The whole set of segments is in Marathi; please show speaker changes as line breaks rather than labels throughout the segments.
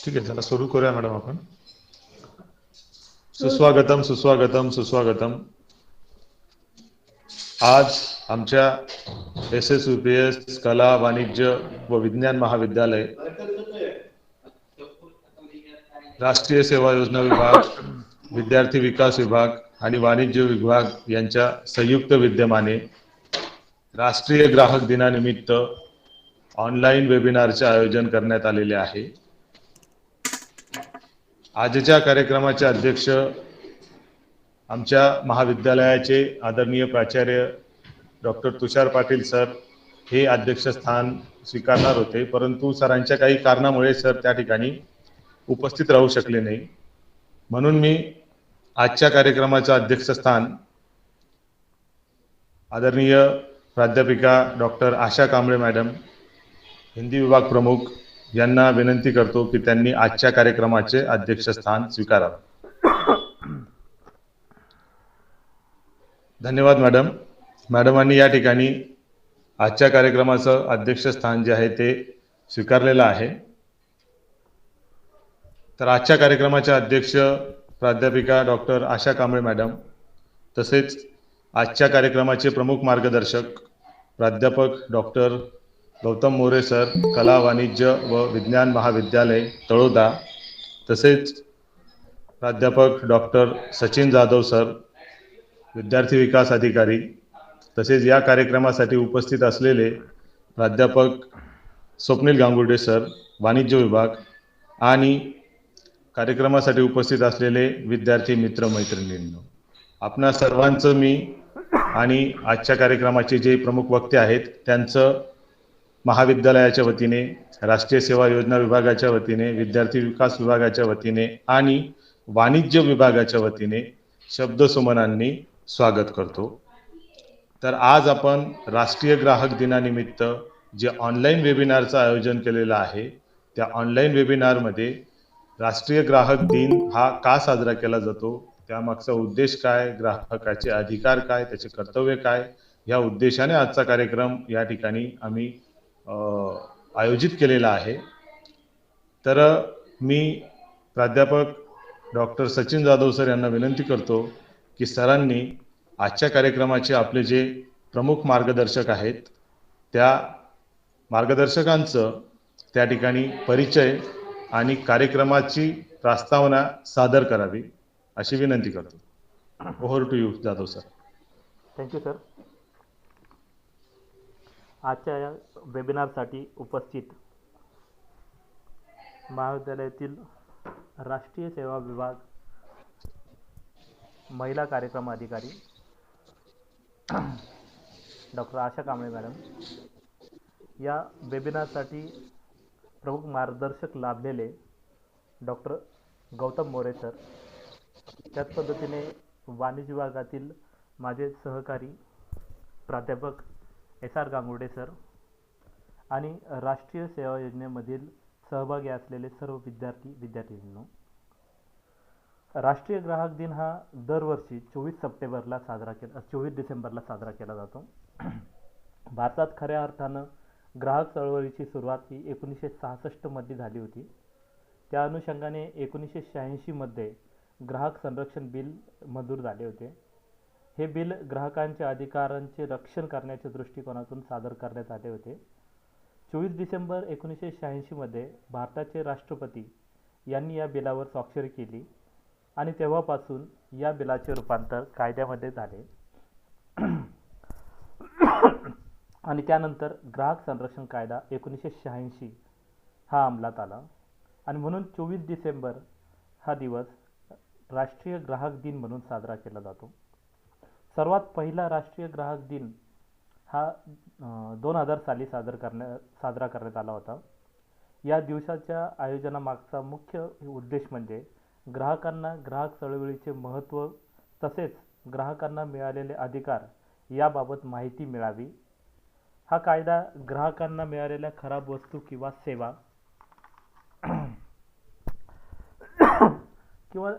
ठीक आहे, चला सुरू करूया मॅडम आपण. सुस्वागतम सुस्वागतम सुस्वागतम. आज आमच्या SSUPS कला वाणिज्य व विज्ञान महाविद्यालय, राष्ट्रीय सेवा योजना विभाग, विद्यार्थी विकास विभाग आणि वाणिज्य विभाग यांच्या संयुक्त विद्यमाने राष्ट्रीय ग्राहक दिनानिमित्त ऑनलाईन वेबिनारचे आयोजन करण्यात आलेले आहे. आजच्या कार्यक्रमाचे अध्यक्ष आमच्या महाविद्यालयाचे आदरणीय प्राचार्य डॉक्टर तुषार पाटील सर हे अध्यक्षस्थान स्वीकारणार होते, परंतु सरांच्या काही कारणामुळे सर त्या ठिकाणी उपस्थित राहू शकले नाही. म्हणून मी आजच्या कार्यक्रमाचं अध्यक्षस्थान आदरणीय प्राध्यापिका डॉक्टर आशा कांबळे मॅडम, हिंदी विभाग प्रमुख यांना विनंती करतो की त्यांनी आजच्या कार्यक्रमाचे अध्यक्षस्थान स्वीकारावे. धन्यवाद मॅडम. मॅडमांनी या ठिकाणी आजच्या कार्यक्रमाचं अध्यक्षस्थान जे आहे ते स्वीकारलेलं आहे. तर आजच्या कार्यक्रमाच्या अध्यक्ष प्राध्यापिका डॉक्टर आशा कांबळे मॅडम, तसेच आजच्या कार्यक्रमाचे प्रमुख मार्गदर्शक प्राध्यापक डॉक्टर गौतम मोरे सर, कला वाणिज्य व विज्ञान महाविद्यालय तळोदा, तसेच प्राध्यापक डॉक्टर सचिन जाधव सर, विद्यार्थी विकास अधिकारी, तसेच या कार्यक्रमासाठी उपस्थित असलेले प्राध्यापक स्वप्नील गांगुर्डे सर, वाणिज्य विभाग, आणि कार्यक्रमासाठी उपस्थित असलेले विद्यार्थी मित्र मैत्रिणींनो, आपणा सर्वांचं मी आणि आजच्या कार्यक्रमाचे जे प्रमुख वक्ते आहेत त्यांचं महाविद्यालयाच्या वतीने, राष्ट्रीय सेवा योजना विभागाच्या वतीने, विद्यार्थी विकास विभागाच्या वतीने आणि वाणिज्य विभागाच्या वतीने शब्दसुमनांनी स्वागत करतो. तर आज आपण राष्ट्रीय ग्राहक दिनानिमित्त जे ऑनलाईन वेबिनारचं आयोजन केलेलं आहे, त्या ऑनलाईन वेबिनारमध्ये राष्ट्रीय ग्राहक दिन हा का साजरा केला जातो, त्यामागचा उद्देश काय, ग्राहकाचे अधिकार काय, त्याचे कर्तव्य काय, या उद्देशाने आजचा कार्यक्रम या ठिकाणी आम्ही आयोजित केलेला आहे. तर मी प्राध्यापक डॉक्टर सचिन जाधव सर यांना विनंती करतो की सरांनी आजच्या कार्यक्रमाचे आपले जे प्रमुख मार्गदर्शक आहेत त्या मार्गदर्शकांचं त्या ठिकाणी परिचय आणि कार्यक्रमाची प्रस्तावना सादर करावी अशी विनंती करतो. Over to you Jadhav sir.
Thank you sir. आजच्या या वेबिनारसाठी उपस्थित महाविद्यालयातील राष्ट्रीय सेवा विभाग महिला कार्यक्रम अधिकारी डॉक्टर आशा कांबळे मॅडम, या वेबिनारसाठी प्रमुख मार्गदर्शक लाभलेले डॉक्टर गौतम मोरे सर, त्याच पद्धतीने वाणिज्य विभागातील माझे सहकारी प्राध्यापक SR गांगुर्डे सर आणि राष्ट्रीय सेवा योजनेमधील सहभागी असलेले सर्व विद्यार्थींनो, राष्ट्रीय ग्राहक दिन हा दरवर्षी 24 डिसेंबरला साजरा केला जातो. भारतात खऱ्या अर्थानं ग्राहक चळवळीची सुरुवात ही 1966 मध्ये झाली होती. त्या अनुषंगाने 1986 मध्ये ग्राहक संरक्षण बिल मंजूर झाले होते. हे बिल ग्राहकांच्या अधिकारांचे रक्षण करण्याच्या दृष्टिकोनातून सादर करण्यात आले होते. 24 डिसेंबर 1986 मध्ये भारताचे राष्ट्रपती यांनी या बिलावर स्वाक्षरी केली आणि तेव्हापासून या बिलाचे रूपांतर कायद्यामध्ये झाले आणि त्यानंतर ग्राहक संरक्षण कायदा 1986 हा अंमलात आला आणि म्हणून 24 डिसेंबर हा दिवस राष्ट्रीय ग्राहक दिन म्हणून साजरा केला जातो. सर्वात पहिला राष्ट्रीय ग्राहक दिन हा 2000 साली साजरा करण्यात आला होता. या दिवसाच्या आयोजनामागचा मुख्य उद्देश म्हणजे ग्राहकांना ग्राहक चळवळीचे महत्त्व तसेच ग्राहकांना मिळालेले अधिकार याबाबत माहिती मिळावी. हा कायदा ग्राहकांना मिळालेल्या खराब वस्तू किंवा सेवा किंवा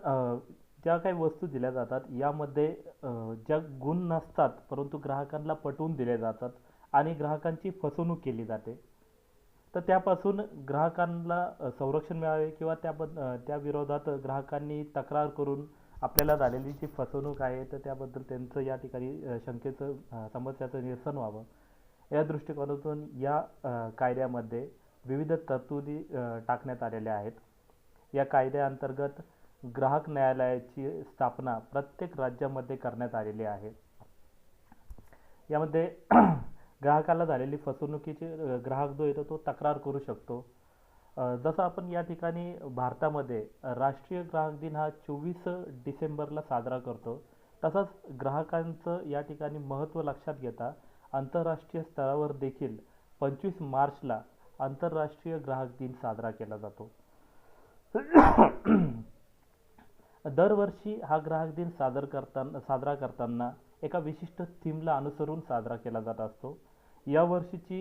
ज्या काही वस्तू दिल्या जातात यामध्ये ज्या गुण नसतात परंतु ग्राहकांना पटवून दिले जातात आणि ग्राहकांची फसवणूक केली जाते तर त्यापासून ग्राहकांना संरक्षण मिळावे किंवा त्या विरोधात ग्राहकांनी तक्रार करून आपल्याला झालेली जी फसवणूक आहे तर त्याबद्दल त्यांचं या ठिकाणी शंकेचं समस्याचं निरसन व्हावं या दृष्टिकोनातून या कायद्यामध्ये विविध तरतुदी टाकण्यात आलेल्या आहेत. या कायद्याअंतर्गत ग्राहक न्यायालयाची स्थापना प्रत्येक राज्यामध्ये करण्यात आलेली आहे. यामध्ये ग्राहकाला झालेली फसवणुकीची ग्राहक जो येतो तो तक्रार करू शकतो. जसं आपण या ठिकाणी भारतामध्ये राष्ट्रीय ग्राहक दिन हा 24 डिसेंबरला साजरा करतो, तसंच ग्राहकांचं या ठिकाणी महत्त्व लक्षात घेता आंतरराष्ट्रीय स्तरावर देखील 25 मार्चला आंतरराष्ट्रीय ग्राहक दिन साजरा केला जातो. दरवर्षी हा ग्राहक दिन साजरा करताना एका विशिष्ट थीमला अनुसरून साजरा केला जात असतो. या वर्षीची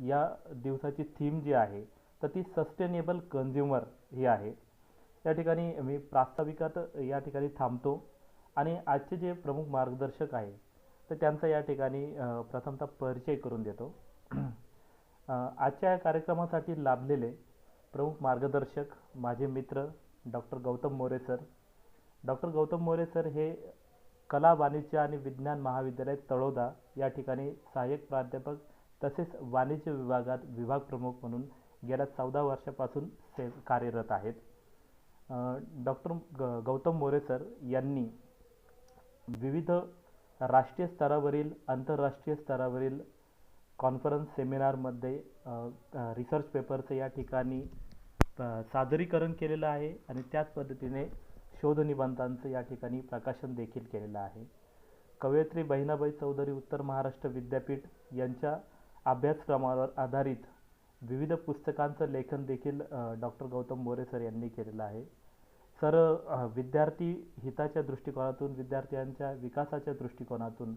या दिवसाची थीम जी आहे तर ती सस्टेनेबल कन्झ्युमर ही आहे. या ठिकाणी मी प्रास्ताविकात या ठिकाणी थांबतो आणि आजचे जे प्रमुख मार्गदर्शक आहे तर त्यांचा या ठिकाणी प्रथमतः परिचय करून देतो. आजच्या या कार्यक्रमासाठी लाभलेले प्रमुख मार्गदर्शक माझे मित्र doctor Gautam More sir. Doctor Gautam More sir हे कला वाणिज्य आणि विज्ञान महाविद्यालय तळोदा या ठिकाणी सहाय्यक प्राध्यापक तसेच वाणिज्य विभागात विभाग प्रमुख म्हणून गेल्या 14 वर्षापासून कार्यरत आहेत. डॉक्टर गौतम मोरे सर यांनी विविध राष्ट्रीय स्तरावरील आंतरराष्ट्रीय स्तरावरील कॉन्फरन्स सेमिनारमध्ये रिसर्च पेपरचं या ठिकाणी सादरीकरण केलेलं आहे आणि त्याच पद्धतीने शोधनिबंधांचं या ठिकाणी प्रकाशन देखील केलेलं आहे. कवयित्री बहिणाबाई चौधरी उत्तर महाराष्ट्र विद्यापीठ यांच्या अभ्यासक्रमावर आधारित विविध पुस्तकांचं लेखन देखील डॉक्टर गौतम मोरे सर यांनी केलेलं आहे. सर विद्यार्थी हिताच्या दृष्टिकोनातून विद्यार्थ्यांच्या विकासाच्या दृष्टिकोनातून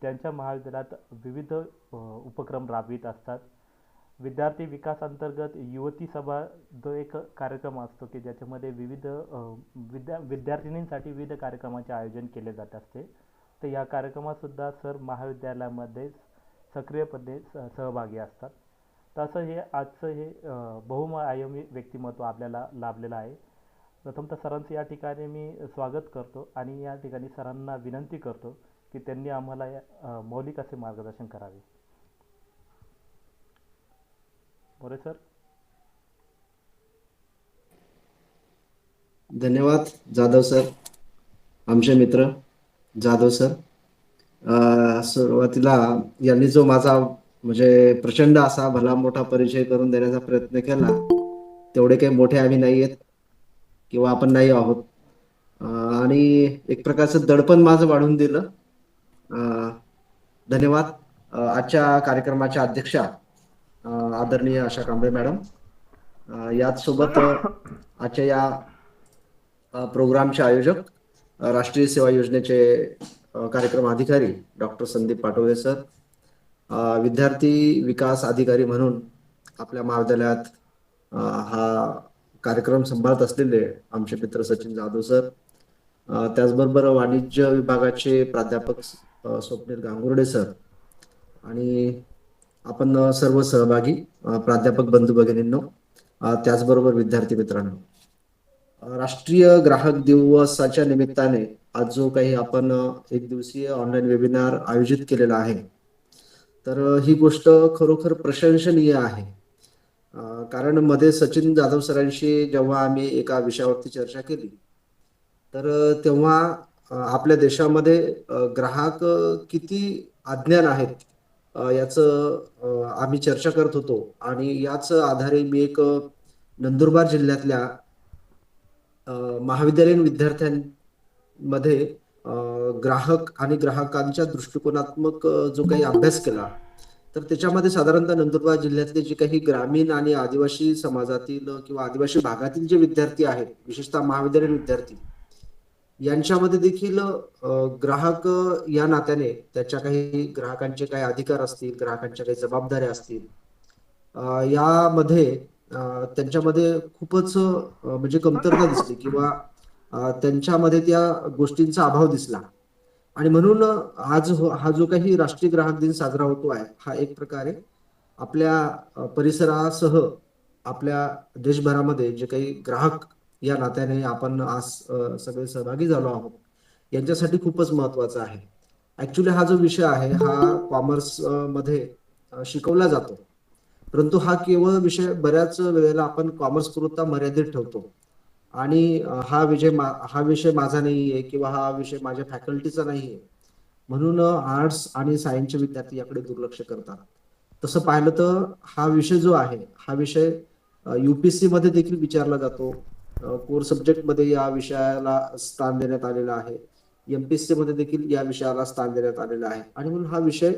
त्यांच्या महाविद्यालयात विविध उपक्रम राबवित असतात. विद्यार्थी विकास अंतर्गत युवती सभा जो एक कार्यक्रम असतो की ज्याच्यामध्ये विविध विद्यार्थिनींसाठी विविध कार्यक्रमाचे आयोजन केले जात असते. तर या कार्यक्रमातसुद्धा सर महाविद्यालयामध्ये सक्रियपणे सहभागी असतात. तसं हे आजचं हे बहुआयामी व्यक्तिमत्व आपल्याला लाभलेलं आहे. प्रथमतः सरांचं या ठिकाणी मी स्वागत करतो आणि या ठिकाणी सरांना विनंती करतो की त्यांनी आम्हाला मौलिक असे मार्गदर्शन करावे. मोरे सर.
धन्यवाद जाधव सर, आमचे मित्र जाधव सर. सुरुवातीला यांनी जो माझा म्हणजे प्रचंड असा भला मोठा परिचय करून देण्याचा प्रयत्न केला, तेवढे काही मोठे आम्ही नाही आहेत किंवा आपण नाही आहोत, आणि एक प्रकारचं दडपण माझं वाढून दिलं. धन्यवाद. आजच्या कार्यक्रमाच्या अध्यक्षा आदरणीय आशा कांबळे मॅडम, याच सोबत आजच्या या प्रोग्रामचे आयोजक राष्ट्रीय सेवा योजनेचे कार्यक्रम अधिकारी डॉक्टर संदीप पाटोळे सर, विद्यार्थी विकास अधिकारी म्हणून आपल्या महाविद्यालयात हा कार्यक्रम सांभाळत असलेले आमचे मित्र सचिन जाधव सर, त्याचबरोबर वाणिज्य विभागाचे प्राध्यापक स्वप्नील गांगुर्डे सर आणि आपण सर्व सहभागी प्राध्यापक बंधू भगिनींनो, त्याचबरोबर विद्यार्थी मित्रांनो, राष्ट्रीय ग्राहक दिवसाच्या निमित्ताने आज जो काही आपण एक दिवसीय ऑनलाईन वेबिनार आयोजित केलेला आहे, तर ही गोष्ट खरोखर प्रशंसनीय आहे. कारण मध्ये सचिन जाधव सरांशी जेव्हा आम्ही एका विषयावरती चर्चा केली तर तेव्हा आपल्या देशामध्ये ग्राहक किती अज्ञान आहेत याचं आम्ही चर्चा करत होतो आणि याच आधारे मी एक नंदुरबार जिल्ह्यातल्या महाविद्यालयीन विद्यार्थ्यांमध्ये ग्राहक आणि ग्राहकांच्या दृष्टिकोनात्मक जो काही अभ्यास केला, तर त्याच्यामध्ये साधारणतः नंदुरबार जिल्ह्यातले जे काही ग्रामीण आणि आदिवासी समाजातील किंवा आदिवासी भागातील जे विद्यार्थी आहेत, विशेषतः महाविद्यालयीन विद्यार्थी, यांच्यामध्ये देखील ग्राहक या नात्याने त्याच्या काही ग्राहकांचे काही अधिकार असतील, ग्राहकांच्या काही जबाबदाऱ्या असतील, यामध्ये त्यांच्यामध्ये खूपच म्हणजे कमतरता दिसली किंवा त्यांच्यामध्ये त्या गोष्टींचा अभाव दिसला. आणि म्हणून आज हा जो काही राष्ट्रीय ग्राहक दिन साजरा होतो आहे, हा एक प्रकारे आपल्या परिसरासह आपल्या देशभरामध्ये जे काही ग्राहक या नात्याने आपण आज सगळे सहभागी झालो आहोत यांच्यासाठी खूपच महत्वाचा आहे. ऍक्च्युली हा जो विषय आहे हा कॉमर्स मध्ये शिकवला जातो, परंतु हा केवळ विषय बऱ्याच वेळेला आपण कॉमर्स पुरता मर्यादित ठेवतो आणि हा विषय माझा नाहीये किंवा हा विषय माझ्या फॅकल्टीचा नाहीये म्हणून आर्ट्स आणि सायन्सचे विद्यार्थी याकडे दुर्लक्ष करतात. तसं पाहिलं तर हा विषय जो आहे हा विषय युपीएससी मध्ये देखील विचारला जातो. कोर सब्जेक्ट मध्ये या विषयाला स्थान देण्यात आलेलं आहे. एमपीएससी मध्ये देखील या विषयाला स्थान देण्यात आलेलं आहे आणि म्हणून हा विषय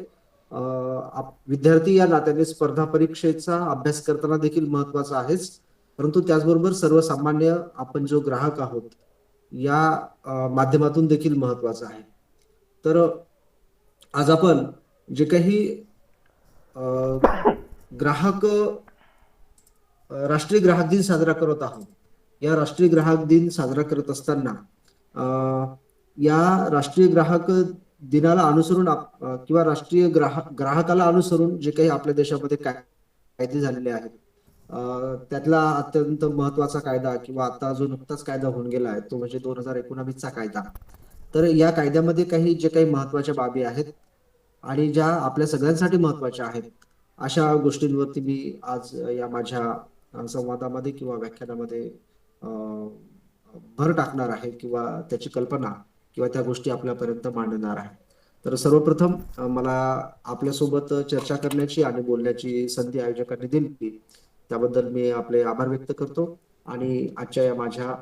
विद्यार्थी या नात्याने स्पर्धा परीक्षेचा अभ्यास करताना देखील महत्वाचा आहेच, परंतु त्याचबरोबर सर्वसामान्य आपण जो ग्राहक आहोत या माध्यमातून देखील महत्वाचा आहे. तर आज आपण जे काही ग्राहक राष्ट्रीय ग्राहक दिन साजरा करत आहोत, या राष्ट्रीय ग्राहक दिन साजरा करत असताना या राष्ट्रीय ग्राहक दिनाला अनुसरून किंवा राष्ट्रीय ग्राहकाला अनुसरून जे काही आपल्या देशामध्ये कायदे झालेले आहेत त्यातला अत्यंत महत्वाचा कायदा किंवा आता जो नुकताच कायदा होऊन गेला आहे तो म्हणजे 2019चा कायदा. तर या कायद्यामध्ये जे काही महत्वाच्या बाबी आहेत आणि ज्या आपल्या सगळ्यांसाठी महत्वाच्या आहेत अशा गोष्टींवरती मी आज या माझ्या संवादामध्ये किंवा व्याख्यानामध्ये भर टाकणार आहे किंवा त्याची कल्पना किंवा त्या गोष्टी आपल्यापर्यंत मांडणार आहे. तर सर्वप्रथम मला आपल्यासोबत चर्चा करण्याची आणि बोलण्याची संधी आयोजकांनी दिली त्याबद्दल मी आपले आभार व्यक्त करतो आणि आजच्या या माझ्या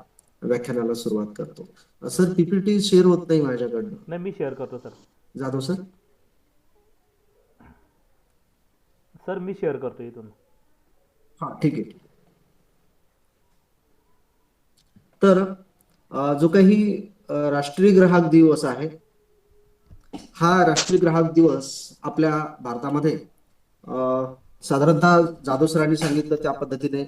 व्याख्यानाला सुरुवात करतो. सर, पीपीटी शेअर होत नाही माझ्याकडनं.
नाही, मी शेअर करतो सर.
जाधव सर.
सर मी शेअर करतो इथून.
हा, ठीक आहे. तर जो काही राष्ट्रीय ग्राहक दिवस आहे हा राष्ट्रीय ग्राहक दिवस आपल्या भारतामध्ये साधारणतः जाधव सरांनी सांगितलं त्या पद्धतीने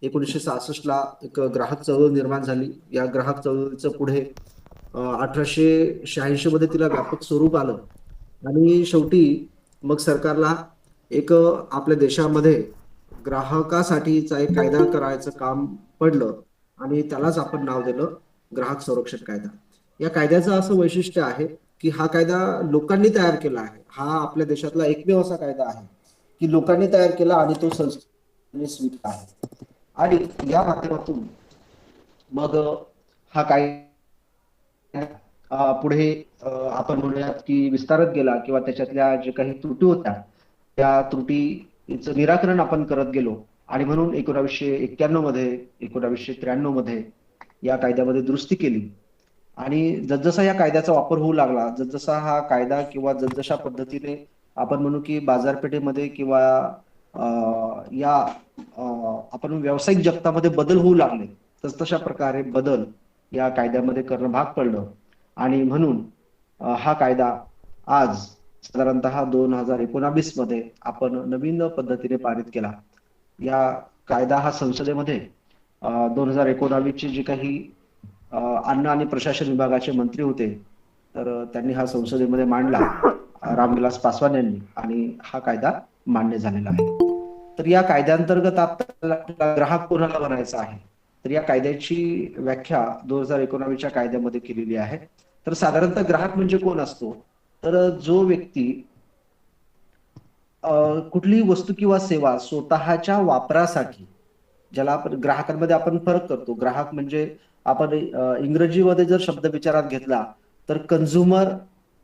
1966ला एक ग्राहक चळवळ निर्माण झाली. या ग्राहक चळवळीचं पुढे 1886 मध्ये तिला व्यापक स्वरूप आलं आणि शेवटी मग सरकारला एक आपल्या देशामध्ये ग्राहकासाठीचा एक कायदा करायचं काम पडलं आणि त्यालाच आपण नाव दिलं ग्राहक संरक्षण कायदा. या कायद्याचं असं वैशिष्ट्य आहे की हा कायदा लोकांनी तयार केला आहे. हा आपल्या देशातला एकमेव असा कायदा आहे की लोकांनी तयार केला आणि तो संसदेने स्वीकारला आहे आणि या माध्यमातून मग हा कायदा पुढे आपण म्हणूयात की विस्तारत गेला किंवा त्याच्यातल्या जे काही त्रुटी होत्या त्या त्रुटीचं निराकरण आपण करत गेलो आणि म्हणून 1991 मध्ये 1993 मध्ये या कायद्यामध्ये दुरुस्ती केली आणि जसजसा या कायद्याचा वापर होऊ लागला, जसजसा हा कायदा किंवा जसजशा पद्धतीने आपण म्हणू की बाजारपेठेमध्ये किंवा या आपण व्यावसायिक जगतामध्ये बदल होऊ लागले तसतशा प्रकारे बदल या कायद्यामध्ये करणं भाग पडलं आणि म्हणून हा कायदा आज साधारणतः 2019 मध्ये आपण नवीन पद्धतीने पारित केला. या कायदा हा संसदेमध्ये 2019 ची जी काही अन्न आणि प्रशासन विभागाचे मंत्री होते तर त्यांनी हा संसदेमध्ये मांडला, रामविलास पासवान यांनी, आणि हा कायदा मान्य झालेला आहे. तर या कायद्याअंतर्गत आपल्याला ग्राहक कोणाला बनायचा आहे तर या कायद्याची व्याख्या 2019च्या कायद्यामध्ये केलेली आहे. तर साधारणतः ग्राहक म्हणजे कोण असतो तर जो व्यक्ती कुठलीही वस्तू किंवा सेवा स्वतःच्या वापरासाठी, ज्याला आपण ग्राहकांमध्ये आपण फरक करतो. ग्राहक म्हणजे आपण इंग्रजीमध्ये जर शब्द विचारात घेतला तर कन्झ्युमर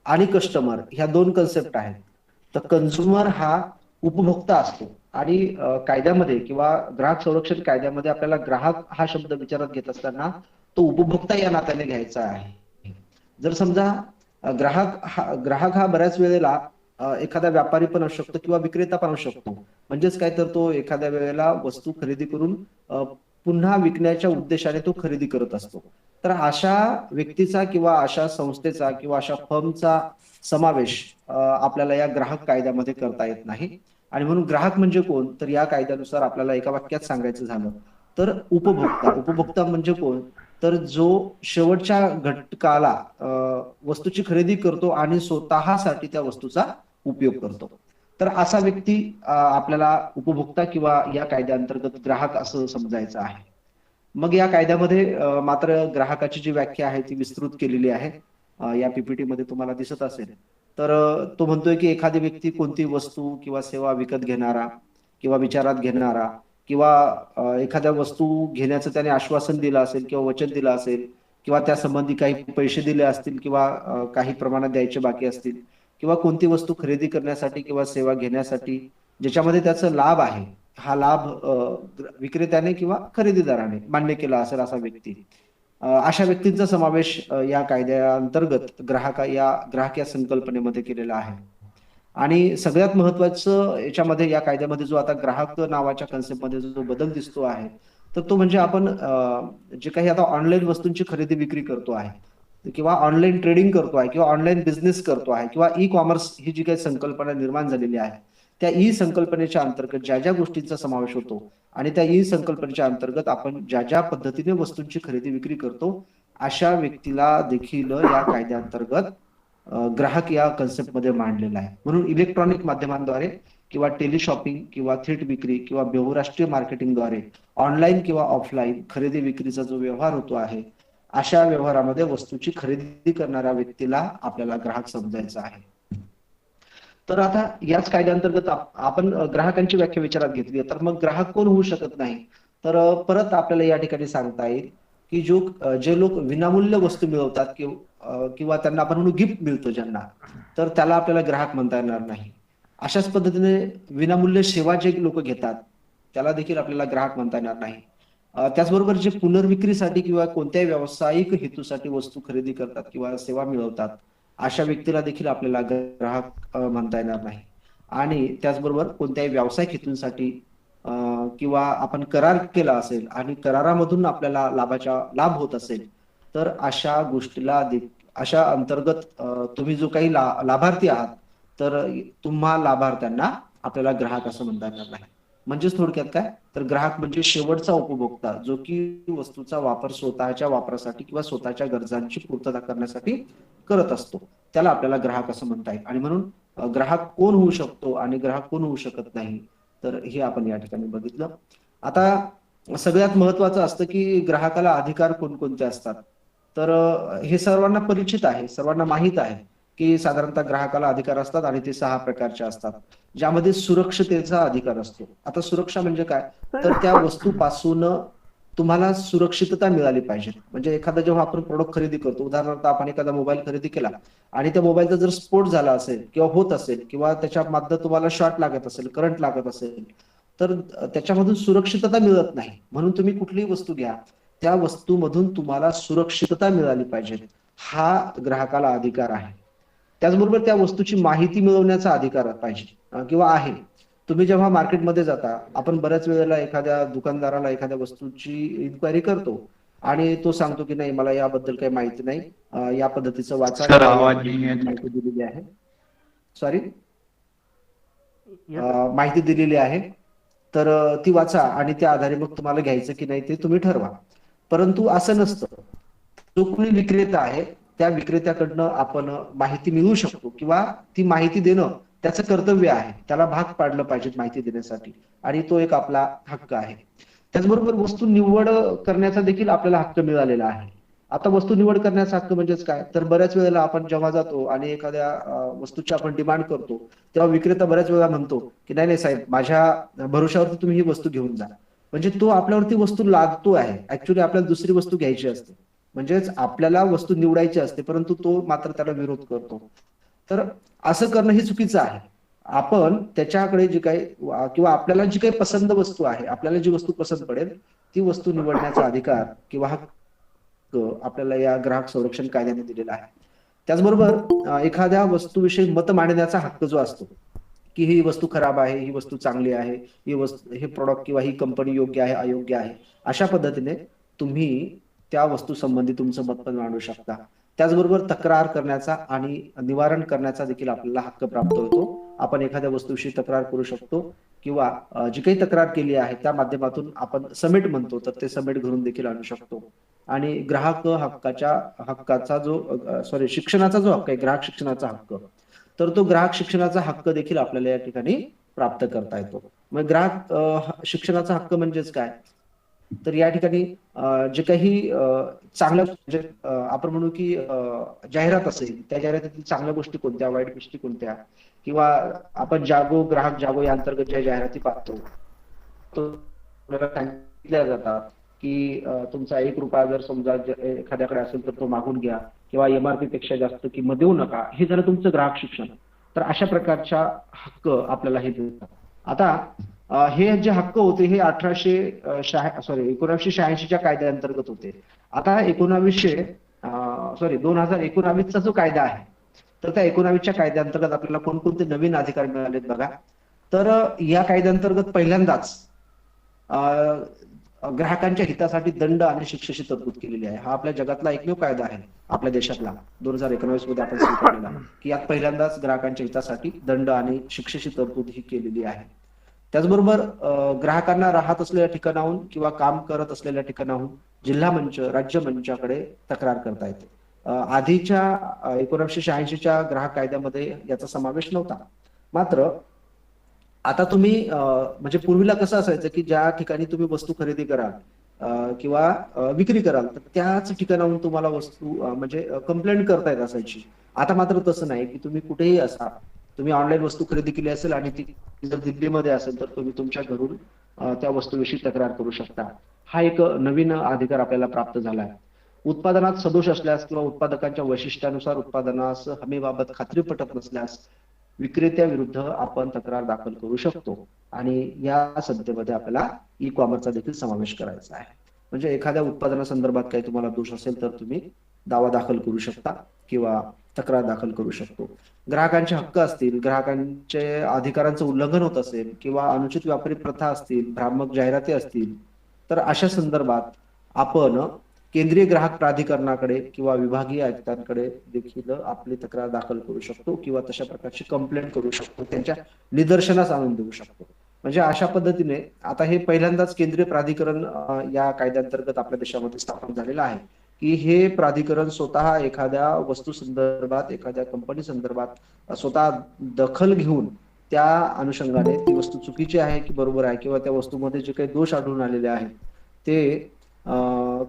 आणि कस्टमर ह्या दोन कन्सेप्ट आहेत. तर कन्झ्युमर हा उपभोक्ता असतो आणि कायद्यामध्ये किंवा ग्राहक संरक्षण कायद्यामध्ये आपल्याला ग्राहक हा शब्द विचारात घेत असताना तो उपभोक्ता या नात्याने घ्यायचा आहे. जर समजा ग्राहक हा बऱ्याच वेळेला एखादा व्यापारी पण असू शकतो किंवा विक्रेता पण असू शकतो. म्हणजेच काय तर तो एखाद्या वेळेला वस्तू खरेदी करून पुन्हा विकण्याच्या उद्देशाने तो खरेदी करत असतो. तर अशा व्यक्तीचा किंवा अशा संस्थेचा किंवा अशा फर्मचा समावेश आपल्याला या ग्राहक कायद्यामध्ये करता येत नाही आणि म्हणून ग्राहक म्हणजे कोण तर या कायद्यानुसार आपल्याला एका वाक्यात सांगायचं झालं तर उपभोक्ता म्हणजे कोण तर जो शेवटच्या घटकाला वस्तूची खरेदी करतो आणि स्वतःसाठी त्या वस्तूचा उपयोग करतो. तर असा व्यक्ती आपल्याला उपभोक्ता किंवा या कायद्याअंतर्गत ग्राहक असं समजायचं आहे. मग या कायद्यामध्ये मात्र ग्राहकाची जी व्याख्या आहे ती विस्तृत केलेली आहे. या पीपीटी मध्ये तुम्हाला दिसत असेल. तर तो म्हणतोय की एखादी व्यक्ती कोणती वस्तू किंवा सेवा विकत घेणारा किंवा विचारात घेणारा किंवा एखाद्या वस्तू घेण्याचं त्याने आश्वासन दिलं असेल किंवा वचन दिलं असेल किंवा त्या संबंधी काही पैसे दिले असतील किंवा काही प्रमाणात द्यायचे बाकी असतील किंवा कोणती वस्तू खरेदी करण्यासाठी किंवा सेवा घेण्यासाठी ज्याच्यामध्ये त्याचा लाभ आहे, हा लाभ विक्रेत्याने किंवा खरेदीदाराने मान्य केला असेल असा व्यक्ती, अशा व्यक्तींचा समावेश या कायद्याअंतर्गत ग्राहक या संकल्पनेमध्ये केलेला आहे. आणि सगळ्यात महत्वाचं याच्यामध्ये या कायद्यामध्ये जो आता ग्राहक नावाच्या कन्सेप्टमध्ये जो बदल दिसतो आहे, तर तो म्हणजे आपण जे काही आता ऑनलाईन वस्तूंची खरेदी विक्री करतो आहे किंवा ऑनलाईन ट्रेडिंग करतो आहे किंवा ऑनलाईन बिझनेस करतो आहे किंवा ई कॉमर्स ही जी काही संकल्पना निर्माण झालेली आहे, त्या ई संकल्पनेच्या अंतर्गत ज्या ज्या गोष्टींचा समावेश होतो आणि त्या ई संकल्पनेच्या अंतर्गत आपण ज्या ज्या पद्धतीने वस्तूंची खरेदी विक्री करतो, अशा व्यक्तीला देखील या कायद्याअंतर्गत ग्राहक या कन्सेप्टमध्ये मांडलेला आहे. म्हणून इलेक्ट्रॉनिक माध्यमांद्वारे किंवा टेलिशॉपिंग किंवा थेट विक्री किंवा बहुराष्ट्रीय मार्केटिंगद्वारे ऑनलाईन किंवा ऑफलाईन खरेदी विक्रीचा जो व्यवहार होतो आहे, अशा व्यवहारामध्ये वस्तूची खरेदी करणाऱ्या व्यक्तीला आपल्याला ग्राहक समजायचा आहे. तर आता याच कायद्याअंतर्गत आपण ग्राहकांची व्याख्या विचारात घेतली, तर मग ग्राहक कोण होऊ शकत नाही? तर परत आपल्याला या ठिकाणी सांगता येईल की जे लोक विनामूल्य वस्तू मिळवतात किंवा त्यांना आपण म्हणून गिफ्ट मिळतं ज्यांना, तर त्याला आपल्याला ग्राहक म्हणता येणार नाही. अशाच पद्धतीने विनामूल्य सेवा जे लोक घेतात त्याला देखील आपल्याला ग्राहक म्हणता येणार नाही. त्याचबरोबर जे पुनर्विक्रीसाठी किंवा कोणत्याही व्यावसायिक हेतूसाठी वस्तू खरेदी करतात किंवा सेवा मिळवतात, अशा व्यक्तीला देखील आपल्याला ग्राहक म्हणता येणार नाही. आणि त्याचबरोबर कोणत्याही व्यावसायिक हेतूंसाठी किंवा आपण करार केला असेल आणि करारामधून आपल्याला लाभ होत असेल, तर अशा अंतर्गत तुम्ही जो काही लाभार्थी आहात, तर तुम्हा लाभार्थ्यांना आपल्याला ग्राहक असं म्हणता येणार नाही. म्हणजेच थोडक्यात काय, तर ग्राहक म्हणजे शेवटचा उपभोक्ता जो की वस्तूचा वापर स्वतःच्या वापरासाठी किंवा स्वतःच्या गरजांची पूर्तता करण्यासाठी करत असतो, त्याला आपल्याला ग्राहक असं म्हणता येईल. आणि म्हणून ग्राहक कोण होऊ शकतो आणि ग्राहक कोण होऊ शकत नाही, तर हे आपण या ठिकाणी बघितलं. आता सगळ्यात महत्वाचं असतं की ग्राहकाला अधिकार कोणकोणते असतात. तर हे सर्वांना परिचित आहे, सर्वांना माहित आहे की साधारणतः ग्राहकाला अधिकार असतात आणि ते 6 प्रकारचे असतात, ज्यामध्ये सुरक्षतेचा अधिकार असतो. आता सुरक्षा म्हणजे काय, तर त्या वस्तूपासून तुम्हाला सुरक्षितता मिळाली पाहिजे. म्हणजे एखादा जेव्हा आपण प्रोडक्ट खरेदी करतो, उदाहरणार्थ आपण एखादा मोबाईल खरेदी केला आणि त्या मोबाईलचा जर स्फोट झाला असेल किंवा होत असेल किंवा त्याच्यामधनं तुम्हाला शॉर्ट लागत असेल, करंट लागत असेल, तर त्याच्यामधून सुरक्षितता मिळत नाही. म्हणून तुम्ही कुठलीही वस्तू घ्या, त्या वस्तूमधून तुम्हाला सुरक्षितता मिळाली पाहिजे, हा ग्राहकाला अधिकार आहे. त्याचबरोबर त्या वस्तूची माहिती मिळवण्याचा अधिकार पाहिजे किंवा आहे. तुम्ही जेव्हा मार्केटमध्ये जाता, आपण बऱ्याच वेळेला एखाद्या दुकानदाराला एखाद्या वस्तूची इन्क्वायरी करतो आणि तो सांगतो की नाही, मला याबद्दल काही माहिती नाही, या पद्धतीचं वाचा, माहिती दिलेली आहे, सॉरी माहिती दिलेली आहे, तर ती वाचा आणि त्या आधारे मग तुम्हाला घ्यायचं की नाही ते तुम्ही ठरवा. परंतु असं नसतं. जो कोणी विक्रेता आहे त्या विक्रेत्याकडनं आपण माहिती मिळवू शकतो किंवा ती माहिती देणं त्याचं कर्तव्य आहे, त्याला भाग पाडलं पाहिजे माहिती देण्यासाठी, आणि तो एक आपला हक्क आहे. त्याचबरोबर वस्तू निवड करण्याचा देखील आपल्याला हक्क मिळालेला आहे. आता वस्तू निवड करण्याचा हक्क म्हणजेच काय, तर बऱ्याच वेळेला आपण जेव्हा जातो आणि एखाद्या वस्तूची आपण डिमांड करतो, तेव्हा विक्रेता बऱ्याच वेळा म्हणतो की नाही नाही साहेब, माझ्या भरोशावरती तुम्ही ही वस्तू घेऊन जा. म्हणजे तो आपल्यावरती वस्तू लादतो आहे. ऍक्च्युली आपल्याला दुसरी वस्तू घ्यायची असते, म्हणजेच आपल्याला वस्तू निवडायची असते, परंतु तो मात्र त्याला विरोध करतो. तर असं करणं हे चुकीचं आहे. आपण त्याच्याकडे जी काही किंवा आपल्याला जी काही पसंत वस्तू आहे, आपल्याला जी वस्तू पसंत पडेल ती वस्तू निवडण्याचा अधिकार किंवा हक्क आपल्याला या ग्राहक संरक्षण कायद्याने दिलेला आहे. त्याचबरोबर एखाद्या वस्तूविषयी मत मांडण्याचा हक्क जो असतो की ही वस्तू खराब आहे, ही वस्तू चांगली आहे, हे प्रोडक्ट किंवा ही कंपनी योग्य आहे, अयोग्य आहे, अशा पद्धतीने तुम्ही त्या वस्तू संबंधी तुमचं मत पण मांडू शकता. त्याचबरोबर तक्रार करण्याचा आणि निवारण करण्याचा देखील आपल्याला हक्क प्राप्त होतो. आपण एखाद्या वस्तूविषयी तक्रार करू शकतो किंवा जी काही तक्रार केली आहे त्या माध्यमातून आपण सबमिट म्हणतो, तर ते सबमिट घरून देखील आणू शकतो. आणि ग्राहक शिक्षणाचा जो हक्क आहे, ग्राहक शिक्षणाचा हक्क, तर तो ग्राहक शिक्षणाचा हक्क देखील आपल्याला या ठिकाणी प्राप्त करता येतो. मग ग्राहक शिक्षणाचा हक्क म्हणजेच काय? तर या ठिकाणी जे काही चांगल्या म्हणजे आपण म्हणू की जाहिरात असेल, त्या जाहिरातीतील चांगल्या गोष्टी कोणत्या, वाईट गोष्टी कोणत्या, किंवा आपण जागो ग्राहक जागो या अंतर्गत ज्या जाहिराती पाहतो, तो आपल्याला सांगितल्या जातात की तुमचा 1 रुपया जर समजा एखाद्याकडे असेल तर तो मागून घ्या, किंवा MRP पेक्षा जास्त किंमत देऊ नका. हे झालं तुमचं ग्राहक शिक्षण. तर अशा प्रकारच्या हक्क आपल्याला हे देतात. आता हे जे हक्क होते हे 1986च्या कायद्याअंतर्गत होते. आता 2019चा जो कायदा आहे, तर त्या 19च्या कायद्याअंतर्गत आपल्याला कोणकोणते नवीन अधिकार मिळालेत बघा. तर या कायद्याअंतर्गत पहिल्यांदाच ग्राहकांच्या हितासाठी दंड आणि शिक्षेची तरतूद केलेली आहे. हा आपल्या जगातला एकमेव कायदा आहे, आपल्या देशातला 2019 मध्ये आपण स्वीकारलेला, की यात पहिल्यांदाच ग्राहकांच्या हितासाठी दंड आणि शिक्षेची तरतूद ही केलेली आहे. त्याचबरोबर ग्राहकांना राहत असलेल्या ठिकाणाहून किंवा काम करत असलेल्या ठिकाणाहून जिल्हा मंच, राज्य मंचाकडे तक्रार करता येते. आधीच्या 1986च्या ग्राहक कायद्यामध्ये याचा समावेश नव्हता. मात्र आता तुम्ही म्हणजे पूर्वीला कसं असायचं की ज्या ठिकाणी तुम्ही वस्तू खरेदी कराल किंवा विक्री कराल, तर त्याच ठिकाणाहून तुम्हाला वस्तू म्हणजे कंप्लेंट करता येत असायची. आता मात्र तसं नाही, की तुम्ही कुठेही असा, तुम्ही ऑनलाईन वस्तू खरेदी केली असेल आणि ती जर दिल्लीमध्ये असेल तर तुम्ही तुमच्या घरून त्या वस्तूविषयी तक्रार करू शकता. हा एक नवीन अधिकार आपल्याला प्राप्त झाला आहे. उत्पादनात सदोष असल्यास किंवा उत्पादकांच्या वैशिष्ट्यानुसार उत्पादनास हमीबाबत खात्री पटत नसल्यास विक्रेत्या विरुद्ध आपण तक्रार दाखल करू शकतो. आणि या संस्थेमध्ये आपल्याला ई-कॉमर्सचा देखील समावेश करायचा आहे. म्हणजे एखाद्या उत्पादनासंदर्भात काही तुम्हाला दोष असेल तर तुम्ही दावा दाखल करू शकता किंवा तक्रार दाखल करू शकतो. ग्राहकांचे हक्क असतील, ग्राहकांचे अधिकारांचं उल्लंघन होत असेल किंवा अनुचित व्यापारी प्रथा असतील, भ्रामक जाहिराती असतील, तर अशा संदर्भात आपण केंद्रीय ग्राहक प्राधिकरणाकडे किंवा विभागीय आयुक्तांकडे देखील आपली तक्रार दाखल करू शकतो किंवा तशा प्रकारची कंप्लेंट करू शकतो, त्यांच्या निदर्शनास आणून देऊ शकतो. म्हणजे अशा पद्धतीने आता हे पहिल्यांदाच केंद्रीय प्राधिकरण या कायद्याअंतर्गत आपल्या देशामध्ये स्थापन झालेलं आहे, की हे प्राधिकरण स्वतः एखाद्या वस्तू संदर्भात, एखाद्या कंपनी संदर्भात स्वतः दखल घेऊन त्या अनुषंगाने ती वस्तू चुकीची आहे की बरोबर आहे, किंवा त्या वस्तूमध्ये जे काही दोष आढळून आलेले आहेत ते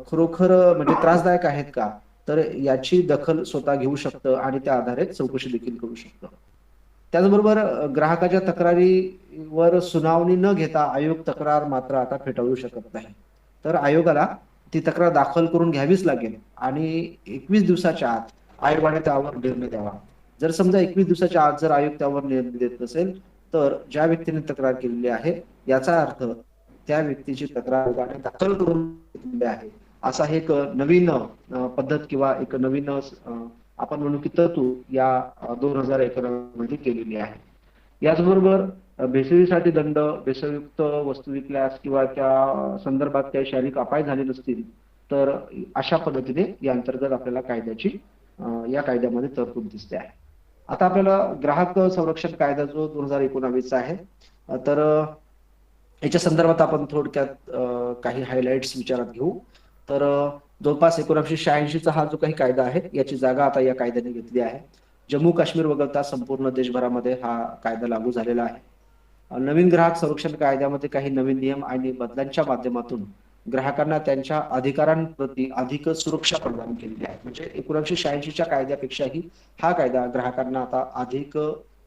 खरोखर म्हणजे त्रासदायक आहेत का, तर याची दखल स्वतः घेऊ शकतं आणि त्या आधारे चौकशी देखील करू शकतं. त्याचबरोबर ग्राहकाच्या तक्रारीवर सुनावणी न घेता आयोग तक्रार मात्र आता फेटाळू शकत नाही. तर आयोगाला ती तक्रार दाखल करून घ्यावीच लागेल आणि 21 दिवसाच्या आत आयोगाने त्यावर निर्णय द्यावा. जर समजा 21 दिवसाच्या आत जर आयोग त्यावर निर्णय देत नसेल, तर ज्या व्यक्तीने तक्रार केलेली आहे याचा अर्थ त्या व्यक्तीची तक्रार आयोगाने दाखल करून घेतलेली आहे, असा एक नवीन पद्धत किंवा एक नवीन आपण म्हणू की तरतूद या 2011 मध्ये केलेली आहे. याचबरोबर भेसळीसाठी दंड, भेसळयुक्त वस्तू विकल्यास किंवा त्या संदर्भात काही शारीरिक अपाय झाले नसतील तर अशा पद्धतीने या अंतर्गत आपल्याला या कायद्यामध्ये तरतूद दिसते आहे. आता आपल्याला ग्राहक संरक्षण कायदा जो 2019 आहे, तर याच्या संदर्भात आपण थोडक्यात काही हायलाइट्स विचारात घेऊ. तर जवळपास 1986चा हा जो काही कायदा आहे याची जागा आता या कायद्याने घेतली आहे. जम्मू काश्मीर वगळता संपूर्ण देशभरामध्ये हा कायदा लागू झालेला आहे. नवीन ग्राहक संरक्षण कायद्यामध्ये काही नवीन नियम आणि बदलांच्या माध्यमातून ग्राहकांना त्यांच्या अधिकारांप्रती अधिक सुरक्षा प्रदान केलेली आहे. म्हणजे 1986च्या कायद्यापेक्षाही हा कायदा ग्राहकांना आता अधिक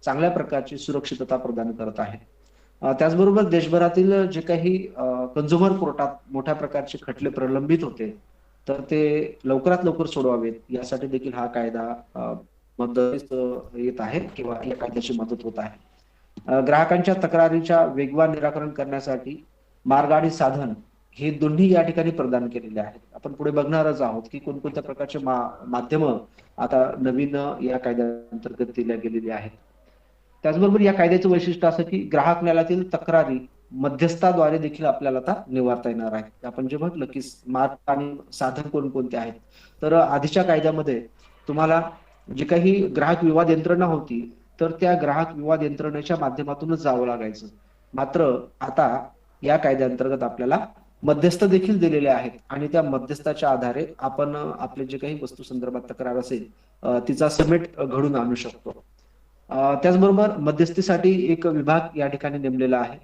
चांगल्या प्रकारची सुरक्षितता प्रदान करत आहे. त्याचबरोबर देशभरातील जे काही कंझ्युमर कोर्टात मोठ्या प्रकारचे खटले प्रलंबित होते, तर ते लवकरात लवकर सोडवावेत यासाठी देखील हा कायदा मदत येत आहे किंवा या कायद्याची मदत होत आहे. ग्राहकांच्या तक्रारीच्या वेगवान निराकरण करण्यासाठी मार्ग आणि साधन हे दोन्ही या ठिकाणी प्रदान केलेले आहेत. आपण पुढे बघणारच आहोत की कोणकोणत्या प्रकारचे माध्यमं आता नवीन या कायद्याअंतर्गत दिल्या गेलेली आहेत. त्याचबरोबर या कायद्याचं वैशिष्ट्य असं की ग्राहक न्यायालयातील तक्रारी मध्यस्थाद्वारे देखील आपल्याला आता निवारता येणार आहे. आपण जे म्हटलं की मार्ग आणि साधन कोणकोणते आहेत, तर आधीच्या कायद्यामध्ये तुम्हाला जे काही ग्राहक विवाद यंत्रणा होती तर त्या ग्राहक विवाद यंत्रणेच्या माध्यमातूनच जावं लागायचं. मात्र आता या कायद्याअंतर्गत आपल्याला मध्यस्थ देखील दिलेले आहेत आणि त्या मध्यस्थाच्या आधारे आपण आपले जे काही वस्तू संदर्भात तक्रार असेल तिचा समेट घडून आणू शकतो. त्याचबरोबर मध्यस्थीसाठी एक विभाग या ठिकाणी नेमलेला आहे.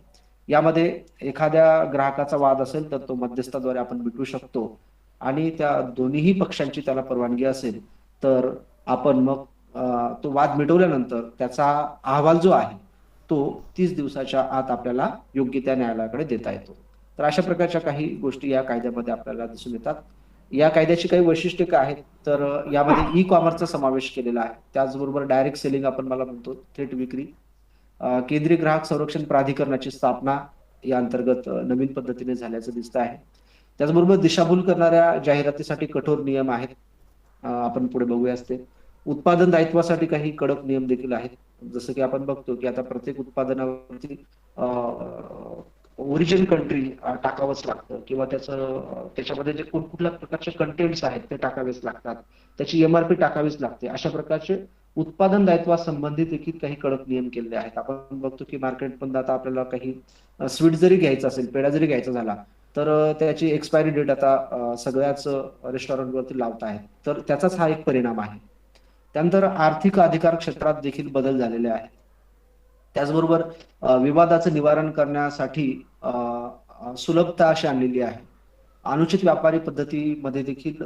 यामध्ये एखाद्या ग्राहकाचा वाद असेल तर तो मध्यस्थाद्वारे आपण मिटवू शकतो आणि त्या दोन्हीही पक्षांची त्याला परवानगी असेल तर आपण मग तो वाद मिटवल्यानंतर त्याचा अहवाल जो आहे तो 30 दिवसाच्या आत आपल्याला योग्य त्या न्यायालयाकडे देता येतो. तर अशा प्रकारच्या काही गोष्टी या कायद्यामध्ये आपल्याला दिसून येतात. या कायद्याची काही वैशिष्ट्ये काय आहेत तर यामध्ये ई कॉमर्सचा समावेश केलेला आहे. त्याचबरोबर डायरेक्ट सेलिंग आपण मला म्हणतो, थेट विक्री. केंद्रीय ग्राहक संरक्षण प्राधिकरणाची स्थापना या अंतर्गत नवीन पद्धतीने झाल्याचं दिसतं आहे. त्याचबरोबर दिशाभूल करणाऱ्या जाहिरातीसाठी कठोर नियम आहेत. आपण पुढे बघूयाच ते. उत्पादन दायित्वासाठी काही कडक नियम देखील आहेत. जसं की आपण बघतो की आता प्रत्येक उत्पादनावरती ओरिजिन कंट्री टाकावंच लागतं किंवा त्याच्यामध्ये जे कुठल्या प्रकारचे कंटेंट्स आहेत ते टाकावेच लागतात. त्याची एमआरपी टाकावीच लागते. अशा प्रकारचे उत्पादन दायित्वासंबंधित देखील काही कडक नियम केलेले आहेत. आपण बघतो की मार्केटमध्ये आता आपल्याला काही स्वीट जरी घ्यायचा असेल, पेढा जरी घ्यायचा झाला तर त्याची एक्सपायरी डेट आता सगळ्याच रेस्टॉरंटवरती लावत आहेत. तर त्याचाच हा एक परिणाम आहे. त्यानंतर आर्थिक अधिकार क्षेत्रात देखील बदल झालेले आहेत. त्याचबरोबर विवादाचं निवारण करण्यासाठी सुलभता अशी आणलेली आहे. अनुचित व्यापारी पद्धतीमध्ये देखील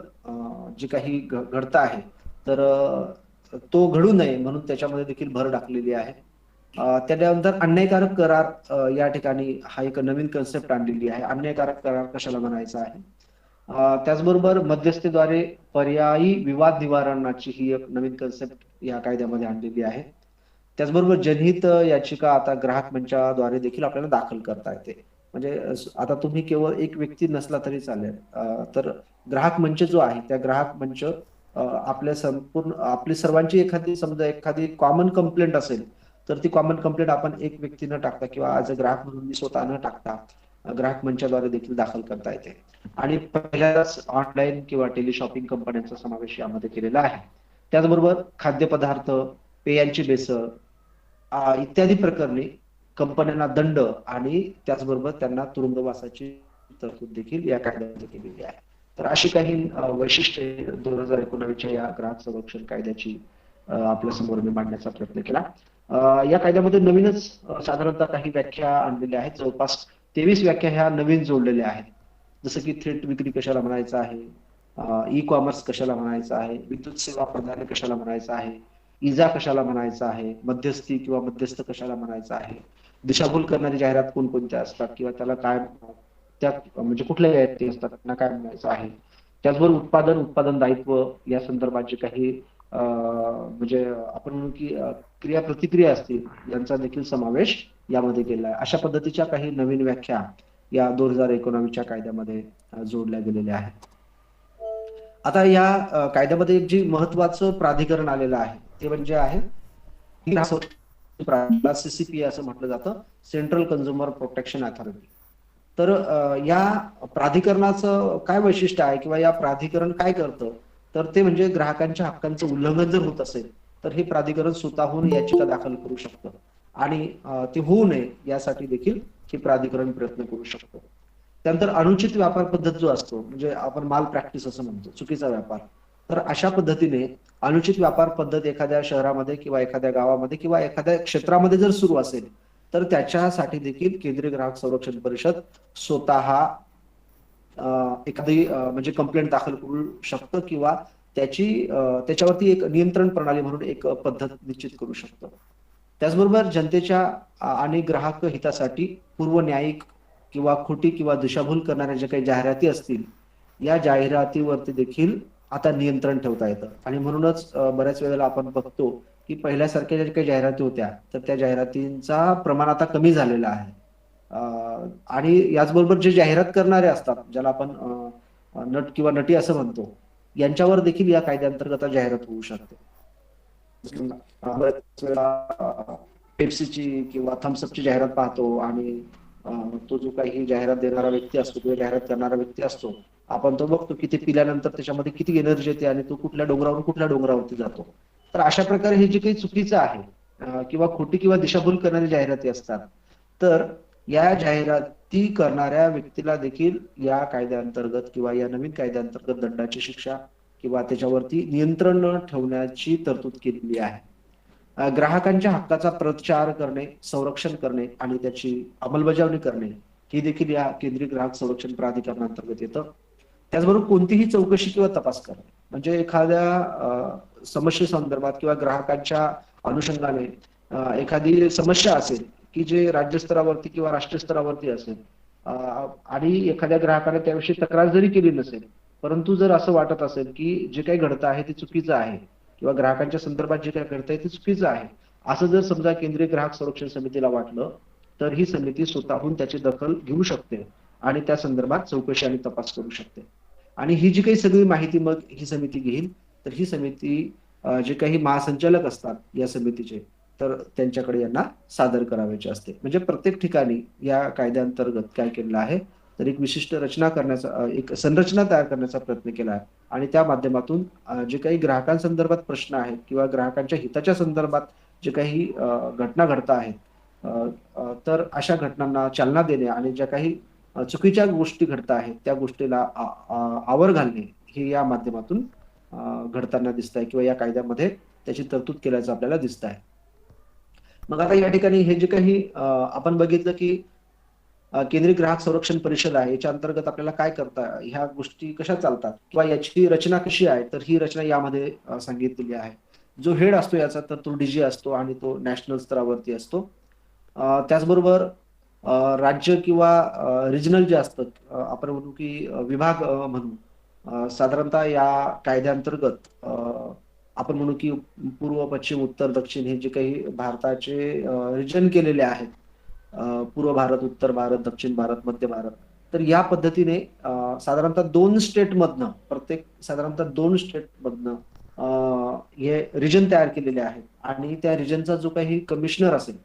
जे काही घडतं आहे तर तो घडू नये म्हणून त्याच्यामध्ये देखील भर टाकलेली आहे. त्यानंतर अन्यायकारक करार या ठिकाणी हा एक नवीन कन्सेप्ट आणलेली आहे. अन्यायकारक करार कशाला म्हणायचा आहे. त्याचबरोबर मध्यस्थीद्वारे पर्यायी विवाद निवारणाची ही एक नवीन कन्सेप्ट या कायद्यामध्ये आणलेली आहे. त्याचबरोबर जनहित याचिका आता ग्राहक मंचाद्वारे देखील आपल्याला दाखल करता येते. म्हणजे आता तुम्ही केवळ एक व्यक्ती नसला तरी चालेल. तर ग्राहक मंच जो आहे त्या ग्राहक मंच आपल्या संपूर्ण आपली सर्वांची समजा एखादी कॉमन कंप्लेंट असेल तर ती कॉमन कंप्लेंट आपण एक व्यक्ती न टाकता किंवा ॲज अ ग्राहक म्हणून मी स्वतः न टाकता ग्राहक मंचाद्वारे देखील दाखल करता येते. आणि पहिल्याच ऑनलाईन किंवा टेलिशॉपिंग कंपन्यांचा समावेश यामध्ये केलेला आहे. त्याचबरोबर खाद्यपदार्थ, पेयांची भेसळ इत्यादी प्रकरणी कंपन्यांना दंड आणि त्याचबरोबर त्यांना तुरुंगवासाची तरतूद देखील या कायद्यामध्ये केलेली आहे. तर अशी काही वैशिष्ट्ये 2019च्या या ग्राहक संरक्षण कायद्याची आपल्या समोर मी मांडण्याचा प्रयत्न केला. या कायद्यामध्ये नवीनच साधारणतः काही व्याख्या आणलेल्या आहेत. जवळपास 23 व्याख्या ह्या नवीन जोडलेल्या आहेत. जसं की थेट विक्री कशाला म्हणायचं आहे, ई कॉमर्स कशाला म्हणायचं आहे, विद्युत सेवा प्रदान कशाला म्हणायचं आहे, इजा कशाला म्हणायचं आहे, मध्यस्थी किंवा मध्यस्थ कशाला म्हणायचं आहे, दिशाभूल करणारी जाहिरात कोणकोणत्या असतात किंवा त्याला काय त्या म्हणजे कुठल्या जाहिराती असतात त्यांना काय म्हणायचं आहे. त्याचबरोबर उत्पादन दायित्व या संदर्भात जे काही म्हणजे आपण म्हणू की क्रिया प्रतिक्रिया असतील यांचा देखील समावेश यामध्ये केला आहे. अशा पद्धतीच्या काही नवीन व्याख्या या 2019च्या कायद्यामध्ये जोडल्या गेलेल्या आहेत. आता या कायद्यामध्ये एक जे महत्वाचं प्राधिकरण आलेलं आहे ते म्हणजे आहे सीसीपी असं म्हटलं जातं, सेंट्रल कन्झ्युमर प्रोटेक्शन अथॉरिटी. तर या प्राधिकरणाचं काय वैशिष्ट्य आहे किंवा या प्राधिकरण काय करतं तर ते म्हणजे ग्राहकांच्या हक्कांचं उल्लंघन जर होत असेल तर हे प्राधिकरण स्वतःहून याचिका दाखल करू शकतं आणि ते होऊ नये यासाठी देखील हे प्राधिकरण प्रयत्न करू शकतो. त्यानंतर अनुचित व्यापार पद्धत जो असतो म्हणजे आपण माल प्रॅक्टिस असं म्हणतो, चुकीचा व्यापार. तर अशा पद्धतीने अनुचित व्यापार पद्धत एखाद्या शहरामध्ये किंवा एखाद्या गावामध्ये किंवा एखाद्या क्षेत्रामध्ये जर सुरू असेल तर त्याच्यासाठी देखील केंद्रीय ग्राहक संरक्षण परिषद स्वतः एखादी म्हणजे कंप्लेंट दाखल करू शकतं किंवा त्याच्यावरती एक नियंत्रण प्रणाली म्हणून एक पद्धत निश्चित करू शकतं. त्याचबरोबर जनतेच्या आणि ग्राहक हितासाठी पूर्व न्यायिक किंवा खोटी किंवा दिशाभूल करणाऱ्या ज्या काही जाहिराती असतील या जाहिरातीवरती देखील आता नियंत्रण ठेवता येतं. आणि म्हणूनच बऱ्याच वेळेला आपण बघतो की पहिल्यासारख्या ज्या काही जाहिराती होत्या तर त्या जाहिरातींचा प्रमाण आता कमी झालेला आहे. आणि याचबरोबर जे जाहिरात करणारे असतात ज्याला आपण नट किंवा नटी असं म्हणतो यांच्यावर देखील या कायद्याअंतर्गत जाहिरात होऊ शकते. पेप्सीची किंवा थम्सअपची जाहिरात पाहतो आणि तो जो काही जाहिरात देणारा व्यक्ती असतो किंवा जाहिरात करणारा व्यक्ती असतो आपण तो बघतो की ते पिल्यानंतर त्याच्यामध्ये किती एनर्जी येते आणि तो कुठल्या डोंगरावरून कुठल्या डोंगरावरती जातो. तर अशा प्रकारे हे जे काही चुकीचं आहे किंवा खोटी किंवा दिशाभूल करणारी जाहिराती असतात तर या जाहिराती करणाऱ्या व्यक्तीला देखील या कायद्याअंतर्गत किंवा या नवीन कायद्याअंतर्गत दंडाची शिक्षा किंवा त्याच्यावरती नियंत्रण ठेवण्याची तरतूद केलेली आहे. ग्राहकांच्या हक्काचा प्रचार करणे, संरक्षण करणे आणि त्याची अंमलबजावणी करणे ही देखील या केंद्रीय ग्राहक संरक्षण प्राधिकरणाअंतर्गत येतं. त्याचबरोबर कोणतीही चौकशी किंवा तपास करणे म्हणजे एखाद्या समस्येसंदर्भात किंवा ग्राहकांच्या अनुषंगाने एखादी समस्या असेल की जे राज्यस्तरावरती किंवा राष्ट्रीय स्तरावरती असेल आणि एखाद्या ग्राहकाने त्याविषयी तक्रार जरी केली नसेल, परंतु जर असं वाटत असेल की जे काही घडतं आहे ते चुकीचं आहे किंवा ग्राहकांच्या संदर्भात जे काही घडतंय ते चुकीचं आहे, असं जर समजा केंद्रीय ग्राहक संरक्षण समितीला वाटलं, तर ही समिती स्वतःहून त्याची दखल घेऊ शकते आणि त्या संदर्भात चौकशी आणि तपास करू शकते. आणि ही जी काही सगळी माहिती मग ही समिती घेईल, तर ही समिती जे काही महासंचालक असतात या समितीचे, तर त्यांच्याकडे यांना सादर करायचे असते. म्हणजे प्रत्येक ठिकाणी या कायद्याअंतर्गत काय केलेलं आहे, तर एक विशिष्ट रचना करण्याचा एक संरचना तयार करण्याचा प्रयत्न केला आहे आणि त्या माध्यमातून जे काही ग्राहकांसंदर्भात प्रश्न आहेत किंवा ग्राहकांच्या हिताच्या संदर्भात जे काही घटना घडत आहेत, तर अशा घटनांना चालना देणे आणि ज्या काही चुकीच्या गोष्टी घडत आहेत त्या गोष्टीला आवर घालणे हे या माध्यमातून घडताना दिसत आहे किंवा या कायद्यामध्ये त्याची तरतूद केल्याचं आपल्याला दिसत आहे. मग आता या ठिकाणी हे जे काही आपण बघितलं की केंद्रीय ग्राहक संरक्षण परिषद आहे, याच्या अंतर्गत आपल्याला काय करता, ह्या गोष्टी कशा चालतात किंवा याची रचना कशी आहे, तर ही रचना यामध्ये सांगितलेली आहे. जो हेड असतो याचा, तर तो डीजी असतो आणि तो नॅशनल स्तरावरती असतो. त्याचबरोबर राज्य किंवा रिजनल जे असतात, आपण म्हणू की विभाग म्हणू, साधारणतः या कायद्याअंतर्गत आपण म्हणू की पूर्व, पश्चिम, उत्तर, दक्षिण हे जे काही भारताचे रिजन केलेले आहेत, पूर्व भारत, उत्तर भारत, दक्षिण भारत, मध्य भारत, तर या पद्धतीने साधारणतः 2 स्टेटमधनं साधारणतः 2 स्टेटमधनं हे रिजन तयार केलेले आहेत आणि त्या रिजनचा जो काही कमिशनर असेल,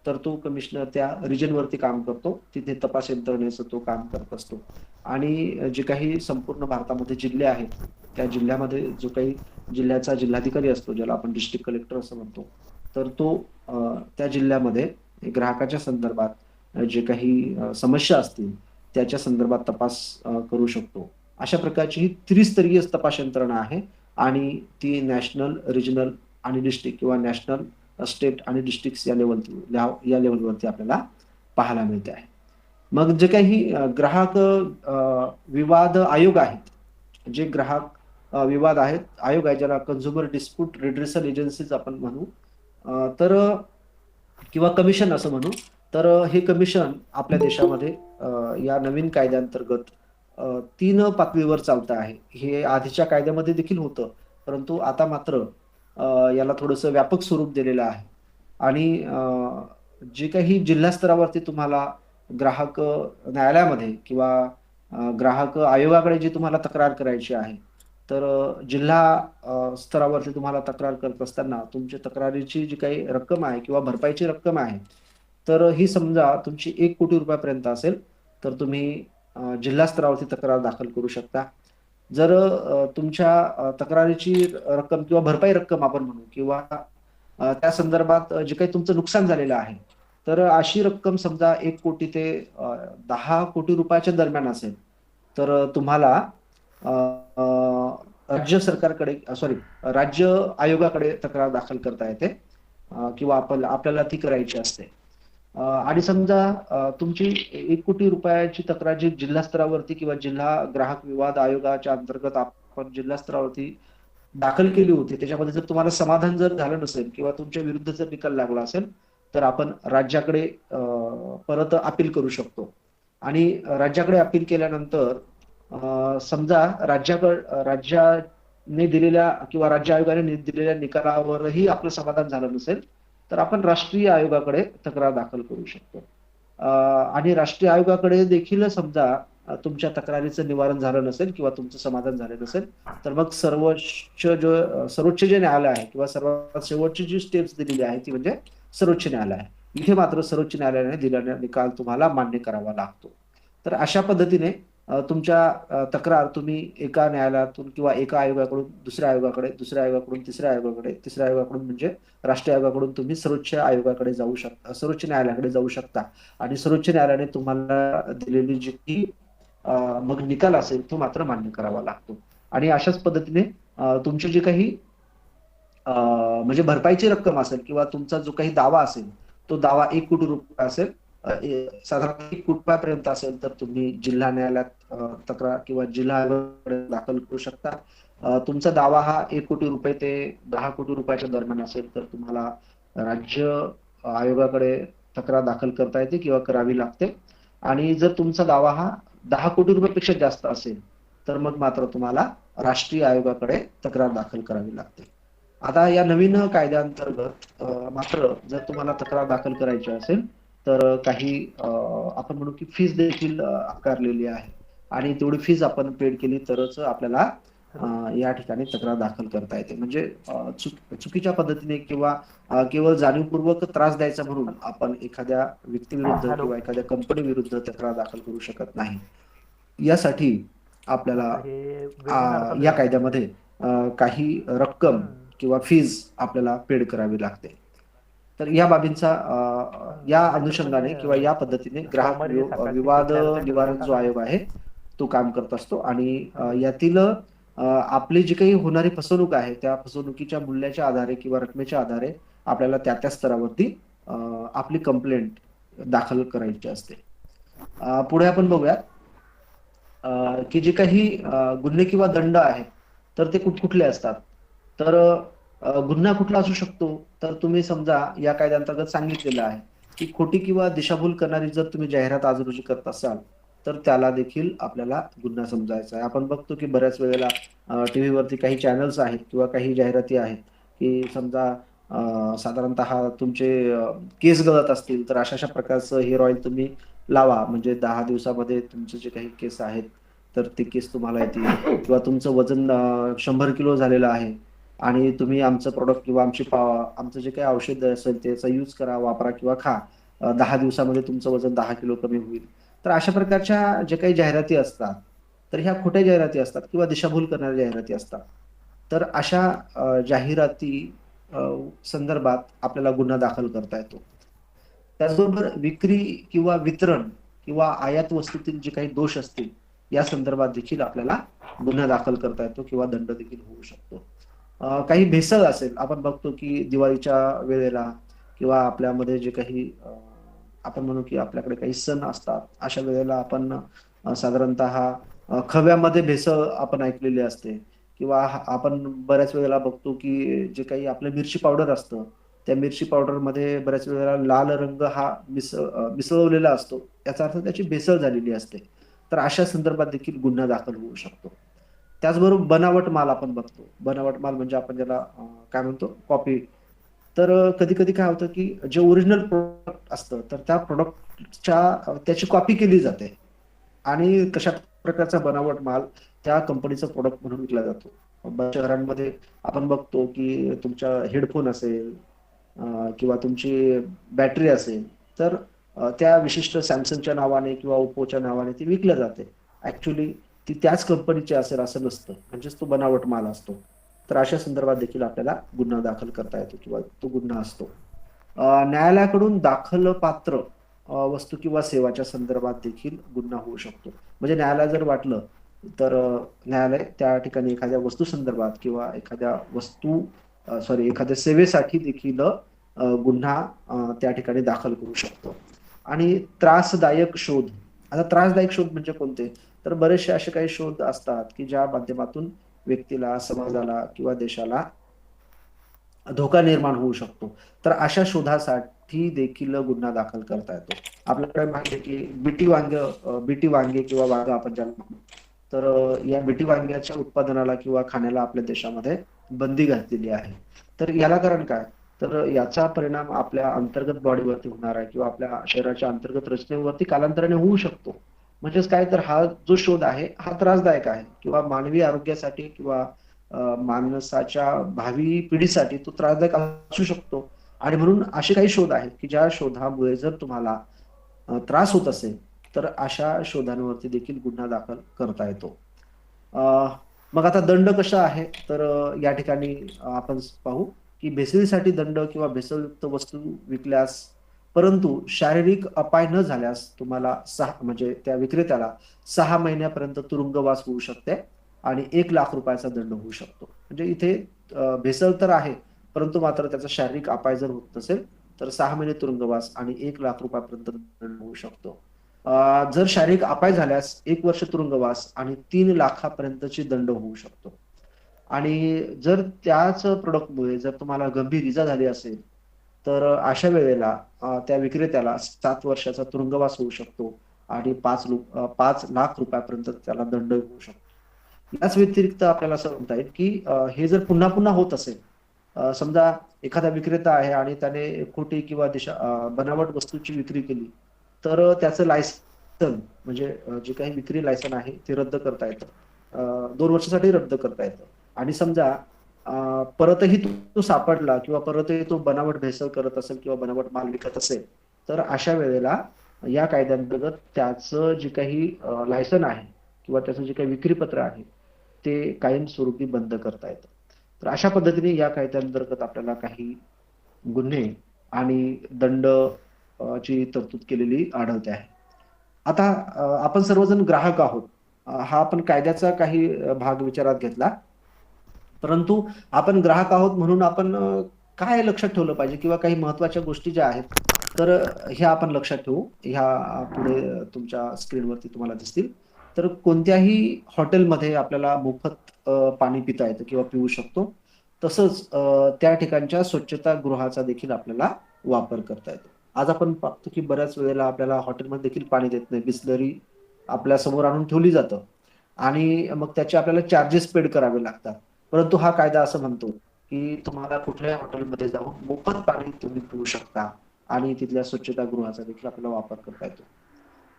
तर तो कमिशनर त्या रिजनवरती काम करतो, तिथे तपास यंत्रणेचं तो काम करत असतो आणि जे काही संपूर्ण भारतामध्ये जिल्हे आहेत, त्या जिल्ह्यामध्ये जो काही जिल्ह्याचा जिल्हाधिकारी असतो, ज्याला आपण डिस्ट्रिक्ट कलेक्टर असं म्हणतो, तर तो त्या जिल्ह्यामध्ये ग्राहकाच्या संदर्भात जे काही समस्या असतील त्याच्या संदर्भात तपास करू शकतो. अशा प्रकारची ही त्रिस्तरीय तपास यंत्रणा आहे आणि ती नॅशनल, रिजनल आणि डिस्ट्रिक्ट किंवा नॅशनल, स्टेट आणि डिस्ट्रिक्ट या लेवलवरती आपल्याला पाहायला मिळते आहे. मग जे काही ग्राहक विवाद आयोग आहेत, जे ग्राहक विवाद आहेत आयोग आहे, ज्याला कन्झ्युमर डिस्प्यूट रिड्रेसल एजन्सीज आपण म्हणू, तर किंवा कमिशन असं म्हणू, तर हे कमिशन आपल्या देशामध्ये या नवीन कायद्याअंतर्गत 3 पातळीवर चालतं आहे. हे आधीच्या कायद्यामध्ये देखील होतं, परंतु आता मात्र याला थोडंसं व्यापक स्वरूप दिलेलं आहे आणि जे काही जिल्हा स्तरावरती तुम्हाला ग्राहक न्यायालयामध्ये किंवा ग्राहक आयोगाकडे जी तुम्हाला तक्रार करायची आहे, तर जिल्हा स्तरावरती तुम्हाला तक्रार करत असताना तुमच्या तक्रारीची जी काही रक्कम आहे किंवा भरपाईची रक्कम आहे, तर ही समजा तुमची 1 कोटी रुपयापर्यंत असेल, तर तुम्ही जिल्हा स्तरावरती तक्रार दाखल करू शकता. जर तुमच्या तक्रारीची रक्कम किंवा भरपाई रक्कम आपण म्हणू किंवा त्या संदर्भात जे काही तुमचं नुकसान झालेलं आहे, तर अशी रक्कम समजा 1 कोटी ते 10 कोटी रुपयाच्या दरम्यान असेल, तर तुम्हाला राज्य सरकारकडे राज्य आयोगाकडे तक्रार दाखल करता येते किंवा आपल्याला ती करायची असते. आणि समजा तुमची 1 कोटी रुपयाची तक्रार जी जिल्हा स्तरावरती किंवा जिल्हा ग्राहक विवाद आयोगाच्या अंतर्गत आपण जिल्हा स्तरावरती दाखल केली होती, त्याच्यामध्ये जर तुम्हाला समाधान जर झालं नसेल किंवा तुमच्या विरुद्ध जर निकाल लागला असेल, तर आपण राज्याकडे परत अपील करू शकतो आणि राज्याकडे अपील केल्यानंतर समजा राज्याने दिलेल्या किंवा राज्य आयोगाने दिलेल्या निकालावरही आपलं समाधान झालं नसेल, तर आपण राष्ट्रीय आयोगाकडे तक्रार दाखल करू शकतो. आणि राष्ट्रीय आयोगाकडे देखील समजा तुमच्या तक्रारीचं निवारण झालं नसेल किंवा तुमचं समाधान झालं नसेल, तर मग सर्वोच्च जे न्यायालय आहे किंवा सर्वात शेवटची जी स्टेप्स दिलेली आहे ती म्हणजे सर्वोच्च न्यायालय आहे. इथे मात्र सर्वोच्च न्यायालयाने दिलेला निकाल तुम्हाला मान्य करावा लागतो. तर अशा पद्धतीने तुमच्या तक्रार तुम्ही एका न्यायालयातून किंवा एका आयोगाकडून दुसऱ्या आयोगाकडे, दुसऱ्या आयोगाकडून तिसऱ्या आयोगाकडे, तिसऱ्या आयोगाकडून म्हणजे राष्ट्रीय आयोगाकडून तुम्ही सर्वोच्च आयोगाकडे जाऊ शकता, सर्वोच्च न्यायालयाकडे जाऊ शकता आणि सर्वोच्च न्यायालयाने तुम्हाला दिलेली जी की मग निकाल असेल तो मात्र मान्य करावा लागतो. आणि अशाच पद्धतीने तुमचे जे काही म्हणजे भरपाईची रक्कम असेल किंवा तुमचा जो काही दावा असेल तो दावा 1 कोटी रुपये असेल, साधारण 1 कोटी रुपयापर्यंत असेल तर तुम्ही जिल्हा न्यायालयात तक्रार किंवा जिल्हा आयोगाकडे दाखल करू शकता. तुमचा दावा हा 1 कोटी रुपये ते 10 कोटी रुपयाच्या दरम्यान असेल तर तुम्हाला राज्य आयोगाकडे तक्रार दाखल करता येते किंवा करावी लागते. आणि जर तुमचा दावा हा 10 कोटी रुपयापेक्षा जास्त असेल तर मग मात्र तुम्हाला राष्ट्रीय आयोगाकडे तक्रार दाखल करावी लागते. आता या नवीन कायद्याअंतर्गत मात्र जर तुम्हाला तक्रार दाखल करायची असेल तर काही आपण म्हणू की फीस देखील आकारलेली आहे आणि तेवढी फीस आपण पेड केली तरच आपल्याला या ठिकाणी तक्रार दाखल करता येते. म्हणजे चुकीच्या पद्धतीने किंवा केवळ जाणीवपूर्वक त्रास द्यायचा म्हणून आपण एखाद्या व्यक्तीविरुद्ध
हॅलो.
किंवा एखाद्या कंपनी विरुद्ध तक्रार दाखल करू शकत नाही. यासाठी आपल्याला
हे वेबिनार
या कायद्यामध्ये काही रक्कम किंवा फीज आपल्याला पेड करावी लागते. तर या बाबींचा या अनुषंगाने किंवा या पद्धतीने ग्राहक विवाद निवारण जो आयोग आहे तो काम करत असतो. आणि यातील आपली जी काही होणारी फसवणूक आहे त्या फसवणुकीच्या मूल्याच्या आधारे किंवा रकमेच्या आधारे आपल्याला त्या त्या स्तरावरती आपली कंप्लेंट दाखल करायची असते. पुढे आपण बघूयात की जे काही गुन्हे किंवा दंड आहेत तर ते कुठकुठले असतात. तर गुन्हा कुठला असू शकतो तर तुम्ही समजा या कायद्याअंतर्गत सांगितलेलं आहे की खोटी किंवा दिशाभूल करणारी जर तुम्ही जाहिरात आज रोजी करत असाल तर त्याला देखील आपल्याला गुन्हा समजायचा आहे. आपण बघतो की बऱ्याच वेळेला टीव्ही वरती काही चॅनल्स आहेत किंवा काही जाहिराती आहेत की समजा साधारणतः तुमचे केस गळत असतील तर अशा प्रकारचं हेअर ऑइल तुम्ही लावा, म्हणजे 10 दिवसामध्ये तुमचे जे काही केस आहेत तर ते केस तुम्हाला येतील. किंवा तुमचं वजन 100 किलो झालेलं आहे आणि तुम्ही आमचं प्रोडक्ट किंवा आमचं जे काही औषध असेल त्याचा यूज करा, वापरा किंवा खा, 10 दिवसामध्ये तुमचं वजन 10 किलो कमी होईल. तर अशा प्रकारच्या जे काही जाहिराती असतात तर ह्या खोट्या जाहिराती असतात किंवा दिशाभूल करणाऱ्या जाहिराती असतात. तर अशा जाहिराती संदर्भात आपल्याला गुन्हा दाखल करता येतो. त्याचबरोबर विक्री किंवा वितरण किंवा आयात वस्तूतील जे काही दोष असतील या संदर्भात देखील आपल्याला गुन्हा दाखल करता येतो किंवा दंड देखील होऊ शकतो. काही भेसळ असेल, आपण बघतो की दिवाळीच्या वेळेला किंवा आपल्यामध्ये जे काही आपण म्हणू की आपल्याकडे काही सण असतात अशा वेळेला आपण साधारणतः खव्यामध्ये भेसळ आपण ऐकलेली असते. किंवा आपण बऱ्याच वेळेला बघतो की जे काही आपलं मिरची पावडर असतं त्या मिरची पावडर मध्ये बऱ्याच वेळेला लाल रंग हा मिसळवलेला असतो, याचा अर्थ त्याची भेसळ झालेली असते. तर अशा संदर्भात देखील गुन्हा दाखल होऊ शकतो. त्याचबरोबर बनावट माल आपण बघतो. बनावट माल म्हणजे आपण ज्याला काय म्हणतो कॉपी. तर कधी कधी काय होतं की जे ओरिजिनल प्रोडक्ट असतं तर त्या प्रोडक्टच्या त्याची कॉपी केली जाते आणि तशा प्रकारचा बनावट माल त्या कंपनीचा प्रोडक्ट म्हणून विकला जातो. बऱ्याच शहरांमध्ये आपण बघतो की तुमच्या हेडफोन असेल किंवा तुमची बॅटरी असेल तर त्या विशिष्ट सॅमसंगच्या नावाने किंवा ओप्पोच्या नावाने ती विकल्या जाते. ऍक्च्युली ती त्याच कंपनीची असेल असं नसतं, म्हणजेच तो बनावट माल असतो. तर अशा संदर्भात देखील आपल्याला गुन्हा दाखल करता येतो किंवा तो गुन्हा असतो. न्यायालयाकडून दाखल पात्र वस्तू किंवा सेवाच्या संदर्भात देखील गुन्हा होऊ शकतो. म्हणजे न्यायालय जर वाटलं तर न्यायालय त्या ठिकाणी एखाद्या वस्तू संदर्भात किंवा एखाद्या सेवेसाठी देखील गुन्हा त्या ठिकाणी दाखल करू शकतो. आणि त्रासदायक शोध. आता त्रासदायक शोध म्हणजे कोणते, तर बरेचसे असे काही शोध असतात की ज्या माध्यमातून व्यक्तीला, समाजाला किंवा देशाला धोका निर्माण होऊ शकतो. तर अशा शोधासाठी देखील गुन्हा दाखल करता येतो. आपल्याकडे माहिती आहे की बीटी वांगे किंवा वांगा आपण ज्याला म्हणतो, तर या बीटी वांग्याच्या उत्पादनाला किंवा खाण्याला आपल्या देशामध्ये बंदी घातलेली आहे. तर याला कारण काय, तर याचा परिणाम आपल्या अंतर्गत बॉडीवरती होणार आहे किंवा आपल्या शरीराच्या अंतर्गत रचनेवरती कालांतराने होऊ शकतो. म्हणजेच काय, तर हा जो शोध आहे हा त्रासदायक आहे किंवा मानवी आरोग्यासाठी किंवा माणसाच्या भावी पिढीसाठी तो त्रासदायक असू शकतो. आणि म्हणून असे काही शोध आहेत की ज्या शोधामुळे जर तुम्हाला त्रास होत असेल तर अशा शोधांवरती देखील गुन्हा दाखल करता येतो. मग आता दंड कशा आहे, तर या ठिकाणी आपण पाहू की भेसळीसाठी दंड किंवा भेसळयुक्त वस्तू विकल्यास परंतु शारीरिक अपाय न झाल्यास तुम्हाला म्हणजे त्या विक्रेत्याला 6 महिन्यापर्यंत तुरुंगवास होऊ शकते आणि 1 लाख रुपयाचा दंड होऊ शकतो. म्हणजे इथे भेसळ तर आहे परंतु मात्र त्याचा शारीरिक अपाय जर होत नसेल तर 6 महिने तुरुंगवास आणि 1 लाख रुपयापर्यंत दंड होऊ शकतो. जर शारीरिक अपाय झाल्यास 1 वर्ष तुरुंगवास आणि 3 लाखापर्यंतची दंड होऊ शकतो. आणि जर त्याच प्रोडक्टमुळे जर तुम्हाला गंभीर इजा झाली असेल तर अशा वेळेला त्या विक्रेत्याला 7 वर्षाचा तुरुंगवास होऊ शकतो आणि 5 लाख रुपयापर्यंत त्याला दंड होऊ शकतो. याच व्यतिरिक्त आपल्याला असं म्हणता येईल की हे जर पुन्हा पुन्हा होत असेल, समजा एखादा विक्रेता आहे आणि त्याने खोटी किंवा बनावट वस्तूची विक्री केली, तर त्याचं लायसन म्हणजे जे काही विक्री लायसन आहे ते रद्द करता येतं. 2 वर्षासाठी रद्द करता येतं. आणि समजा परतही तो सापडला किंवा परतही तो बनावट भेसळ करत असेल किंवा बनावट माल विकत असेल, तर अशा वेळेला या कायद्यांतर्गत त्याचं जे काही लायसन आहे किंवा त्याचं जे काही विक्रीपत्र आहे ते कायमस्वरूपी बंद करता येतं. तर अशा पद्धतीने या कायद्यांतर्गत आपल्याला काही गुन्हे आणि दंड ची तरतूद केलेली आढळते आहे. आता आपण सर्वजण ग्राहक आहोत. हा आपण कायद्याचा काही भाग विचारात घेतला. परंतु आपण ग्राहक आहोत म्हणून आपण काय लक्षात ठेवलं पाहिजे किंवा काही महत्त्वाच्या गोष्टी ज्या आहेत, तर ह्या आपण लक्षात ठेवू. ह्या पुढे तुमच्या स्क्रीनवरती तुम्हाला दिसतील. तर कोणत्याही हॉटेलमध्ये आपल्याला मोफत पाणी पिता येतं किंवा पिऊ शकतो. तसंच त्या ठिकाणच्या स्वच्छतागृहाचा देखील आपल्याला वापर करता येतो. आज आपण पाहतो की बऱ्याच वेळेला आपल्याला हॉटेलमध्ये देखील पाणी देत नाही. बिसलरी आपल्या समोर आणून ठेवली जातं आणि मग त्याचे आपल्याला चार्जेस पेड करावे लागतात. परंतु हा कायदा असं म्हणतो की तुम्हाला कुठल्याही हॉटेलमध्ये जाऊन मोफत पाणी तुम्ही पिऊ शकता आणि तिथल्या स्वच्छतागृहाचा देखील आपल्याला वापर करता येतो.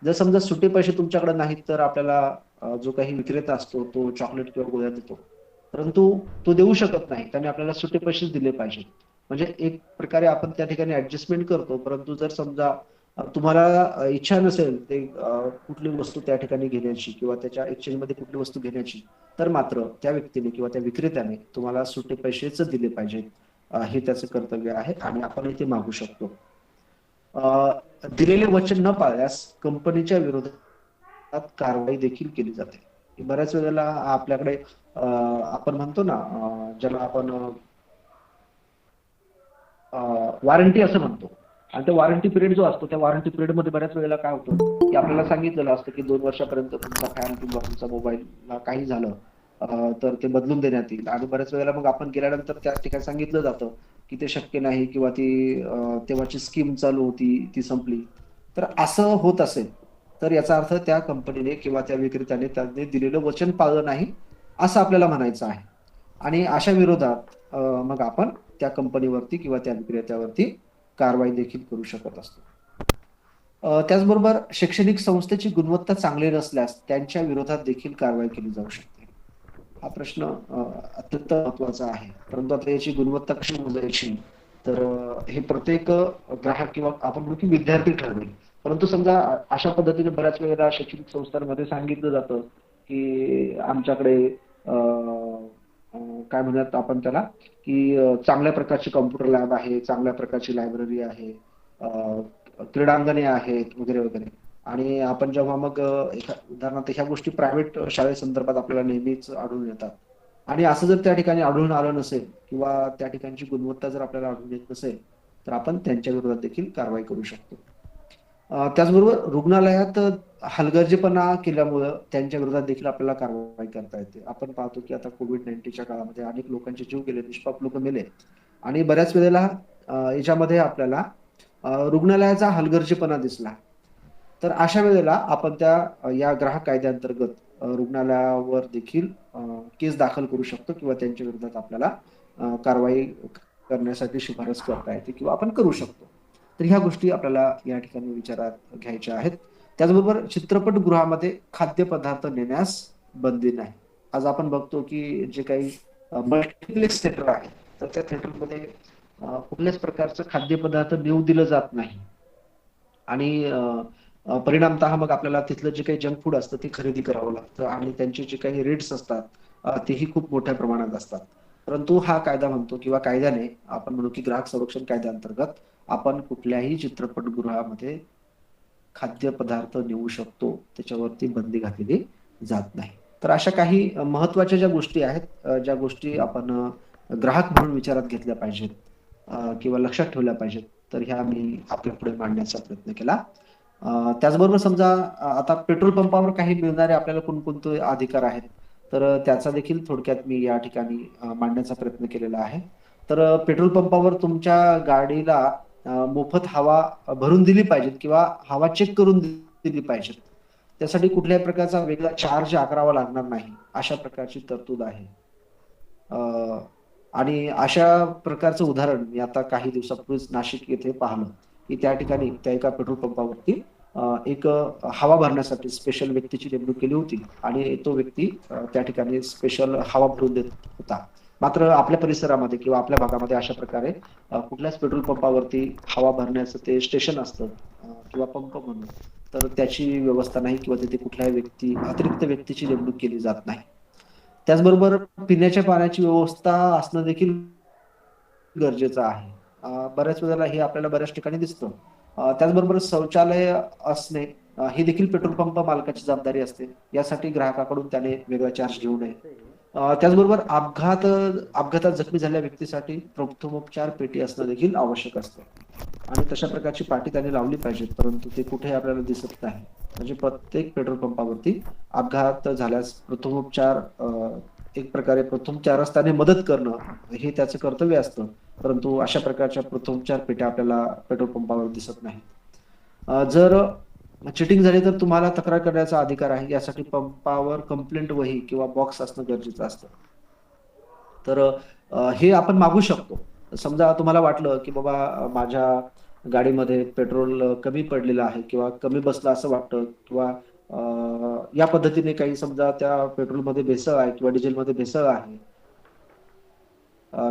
जर समजा सुटे पैसे तुमच्याकडे नाहीत तर आपल्याला जो काही विक्रेता असतो तो चॉकलेट किंवा गोळ्या देतो, परंतु तो देऊ शकत नाही. त्याने आपल्याला सुटे पैसेच दिले पाहिजेत. म्हणजे एक प्रकारे आपण त्या ठिकाणी ऍडजस्टमेंट करतो. परंतु जर समजा तुम्हाला इच्छा नसेल ते कुठली वस्तू त्या ठिकाणी घेण्याची किंवा त्याच्या एक्सचेंजमध्ये कुठली वस्तू घेण्याची, तर मात्र त्या व्यक्तीने किंवा त्या विक्रेत्याने तुम्हाला सुटे पैसेच दिले पाहिजेत. हे त्याचं कर्तव्य आहे आणि आपण ते मागू शकतो. दिलेले वचन न पाळल्यास कंपनीच्या विरोधात कारवाई देखील केली जाते. बऱ्याच वेळेला आपल्याकडे आपण म्हणतो ना, ज्याला आपण वॉरंटी असं म्हणतो. आणि त्या वॉरंटी पिरियड जो असतो त्या वॉरंटी पिरियड मध्ये बऱ्याच वेळेला काय होतं की आपल्याला सांगितलेलं असतं की 2 वर्षापर्यंत तुमचा फॅन किंवा तुमचा मोबाईलला काही झालं तर ते बदलून देण्यात येईल. आणि बऱ्याच वेळेला मग आपण गेल्यानंतर त्या ठिकाणी सांगितलं जातं की ते शक्य नाही किंवा ती तेव्हाची स्कीम चालू होती ती संपली. तर असं होत असेल तर याचा अर्थ त्या कंपनीने किंवा त्या विक्रेत्याने त्याने दिलेलं वचन पाळलं नाही असं आपल्याला म्हणायचं आहे. आणि अशा विरोधात मग आपण त्या कंपनीवरती किंवा त्या विक्रेत्यावरती कारवाई देखील करू शकत असतो. त्याचबरोबर शैक्षणिक संस्थेची गुणवत्ता चांगली नसल्यास त्यांच्या विरोधात देखील कारवाई केली जाऊ शकते. हा प्रश्न अत्यंत महत्वाचा आहे. परंतु आता याची गुणवत्ता कशी मोजायची, तर हे प्रत्येक ग्राहक किंवा आपण म्हणू की विद्यार्थी ठरवेल. परंतु समजा अशा पद्धतीने बऱ्याच वेळेला शैक्षणिक संस्थांमध्ये सांगितलं जातं की आमच्याकडे काय म्हणूयात आपण त्याला की चांगल्या प्रकारची कॉम्प्युटर लॅब आहे, चांगल्या प्रकारची लायब्ररी आहे, क्रीडांगणे आहेत वगैरे वगैरे. आणि आपण जेव्हा मग उदाहरणार्थ ह्या गोष्टी प्रायव्हेट शाळेसंदर्भात आपल्याला नेहमीच आढळून येतात. आणि असं जर त्या ठिकाणी आढळून आलं नसेल किंवा त्या ठिकाणची गुणवत्ता जर आपल्याला आढळून येत नसेल तर आपण त्यांच्या विरोधात देखील कारवाई करू शकतो. त्याचबरोबर रुग्णालयात हलगर्जीपणा केल्यामुळं त्यांच्या विरोधात देखील आपल्याला कारवाई करता येते. आपण पाहतो की आता कोविड-19च्या काळामध्ये अनेक लोकांचे जीव गेले, निष्पाप लोक मेले. आणि बऱ्याच वेळेला याच्यामध्ये आपल्याला रुग्णालयाचा हलगर्जीपणा दिसला. तर अशा वेळेला आपण त्या या ग्राहक कायद्याअंतर्गत रुग्णालयावर देखील केस दाखल करू शकतो किंवा त्यांच्या विरोधात आपल्याला कारवाई करण्यासाठी शिफारस करता येते किंवा आपण करू शकतो. तर ह्या गोष्टी आपल्याला या ठिकाणी विचारात घ्यायच्या आहेत. त्याचबरोबर चित्रपटगृहामध्ये खाद्यपदार्थ नेण्यास बंदी नाही. आज आपण बघतो की जे काही मल्टिप्लेक्स थिएटर आहे तर त्या थिएटरमध्ये कुठल्याच प्रकारचं खाद्यपदार्थ नेऊ दिलं जात नाही. आणि परिणामतः मग आपल्याला तिथलं जे काही जंक फूड असतं ते खरेदी करावं लागतं आणि त्यांचे जे काही रेट्स असतात तेही खूप मोठ्या प्रमाणात असतात. परंतु हा कायदा म्हणतो किंवा कायद्याने आपण म्हणू की ग्राहक संरक्षण कायद्याअंतर्गत आपण कुठल्याही चित्रपटगृहामध्ये खाद्यपदार्थ नेऊ शकतो, त्याच्यावरती बंदी घातलेली जात नाही. तर अशा काही महत्वाच्या ज्या गोष्टी आहेत, ज्या गोष्टी आपण ग्राहक म्हणून विचारात घेतल्या पाहिजेत किंवा लक्षात ठेवल्या पाहिजेत, तर ह्या मी आपल्या पुढे मांडण्याचा प्रयत्न केला. त्याचबरोबर समजा आता पेट्रोल पंपावर काही मिळणारे आपल्याला कोणकोणते अधिकार आहेत, तर त्याचा देखील थोडक्यात मी या ठिकाणी मांडण्याचा प्रयत्न केलेला आहे. तर पेट्रोल पंपावर तुमच्या गाडीला मोफत हवा भरून दिली पाहिजे किंवा हवा चेक करून दिली पाहिजे. त्यासाठी कुठल्याही प्रकारचा वेगळा चार्ज आकारावा लागणार नाही, अशा प्रकारची तरतूद आहे. आणि अशा प्रकारचं उदाहरण मी आता काही दिवसापूर्वीच नाशिक येथे पाहिलं, की त्या ठिकाणी त्या एका पेट्रोल पंपावरती एक हवा भरण्यासाठी स्पेशल व्यक्तीची नेमणूक केली होती आणि तो व्यक्ती त्या ठिकाणी स्पेशल हवा भरून देत होता. मात्र आपल्या परिसरामध्ये किंवा आपल्या भागामध्ये अशा प्रकारे कुठल्याच पेट्रोल पंपावरती हवा भरण्याचं ते स्टेशन असतं किंवा पंप म्हणून, तर त्याची व्यवस्था नाही किंवा तिथे कुठल्याही अतिरिक्त व्यक्तीची नेमणूक केली जात नाही. त्याचबरोबर पिण्याच्या पाण्याची व्यवस्था असणं देखील गरजेचं आहे. बऱ्याच वेळेला हे आपल्याला बऱ्याच ठिकाणी दिसतं. त्याचबरोबर शौचालय असणे ही देखील पेट्रोल पंप मालकाची जबाबदारी असते. यासाठी ग्राहकाकडून त्याने वेगळा चार्ज घेऊ नये. त्याचबरोबर अपघातात जखमी झालेल्या व्यक्तीसाठी प्रथमोपचार पेटी असणं देखील आवश्यक असतं आणि तशा प्रकारची पाटी त्याने लावली पाहिजे, परंतु ते कुठेही आपल्याला दिसत नाही. म्हणजे प्रत्येक पेट्रोल पंपावरती अपघात झाल्यास प्रथमोपचार एक प्रकारे प्रथमोपचारास त्याने मदत करणं हे त्याचं कर्तव्य असतं, परंतु अशा प्रकारच्या प्रथमोपचार पेट्या आपल्याला पेट्रोल पंपावर दिसत नाही. जर चिटिंग झाली तर तुम्हाला तक्रार करण्याचा अधिकार आहे. यासाठी पंपावर कंप्लेंट वही किंवा बॉक्स असणं गरजेचं असतं. तर हे आपण मागू शकतो. समजा तुम्हाला वाटलं की बाबा माझ्या गाडीमध्ये पेट्रोल कमी पडलेलं आहे किंवा कमी बसलं असं वाटतं किंवा या पद्धतीने काही समजा त्या पेट्रोलमध्ये भेसळ आहे किंवा डिझेलमध्ये भेसळ आहे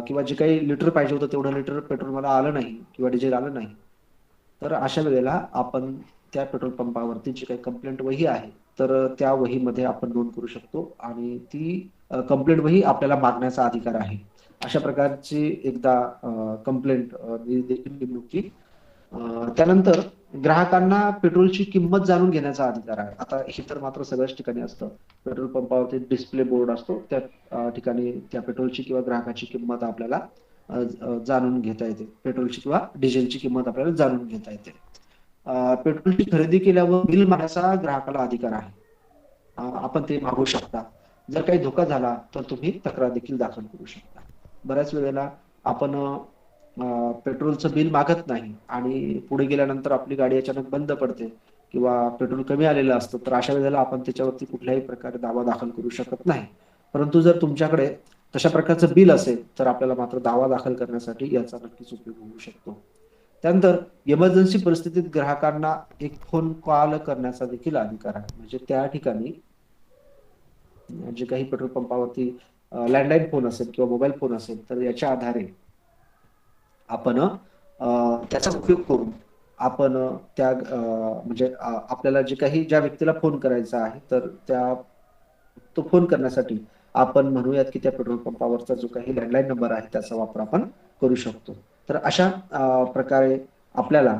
किंवा जे काही लिटर पाहिजे होतं तेवढं लिटर पेट्रोल मला आलं नाही किंवा डिझेल आलं नाही, तर अशा वेळेला आपण त्या पेट्रोल पंपावरती जी काही कंप्लेंट वही आहे, तर त्या वहीमध्ये आपण नोंद करू शकतो आणि ती कंप्लेंट वही आपल्याला मागण्याचा अधिकार आहे. अशा प्रकारची एकदा कंप्लेंट देखील नेमणूक केली. त्यानंतर ग्राहकांना पेट्रोलची किंमत जाणून घेण्याचा अधिकार आहे. आता हे तर मात्र सगळ्याच ठिकाणी असतं. पेट्रोल पंपावरती डिस्प्ले बोर्ड असतो, त्या ठिकाणी त्या पेट्रोलची किंवा ग्राहकाची किंमत आपल्याला जाणून घेता येते. पेट्रोलची किंवा डिझेलची किंमत आपल्याला जाणून घेता येते. पेट्रोलची खरेदी केल्यावर बिल मागण्याचा ग्राहकाला अधिकार आहे. आपण ते मागू शकता. जर काही धोका झाला तर तुम्ही तक्रार देखील दाखल करू शकता. बऱ्याच वेळेला आपण पेट्रोलचं बिल मागत नाही आणि पुढे गेल्यानंतर आपली गाडी अचानक बंद पडते किंवा पेट्रोल कमी आलेलं असतं, तर अशा वेळेला आपण त्याच्यावरती कुठल्याही प्रकारे दावा दाखल करू शकत नाही. परंतु जर तुमच्याकडे तशा प्रकारचं बिल असेल तर आपल्याला मात्र दावा दाखल करण्यासाठी याचा नक्कीच उपयोग होऊ शकतो. त्यानंतर इमर्जन्सी परिस्थितीत ग्राहकांना एक फोन कॉल करण्याचा देखील अधिकार आहे. म्हणजे त्या ठिकाणी जे काही पेट्रोल पंपावरती लँडलाईन फोन असेल किंवा मोबाईल फोन असेल, तर याच्या आधारे आपण त्याचा उपयोग करून आपण म्हणजे आपल्याला जे काही ज्या व्यक्तीला फोन करायचा आहे, तर तो फोन करण्यासाठी आपण म्हणूयात की त्या पेट्रोल पंपावरचा जो काही लँडलाईन नंबर आहे त्याचा वापर आपण करू शकतो. तर अशा प्रकारे आपल्याला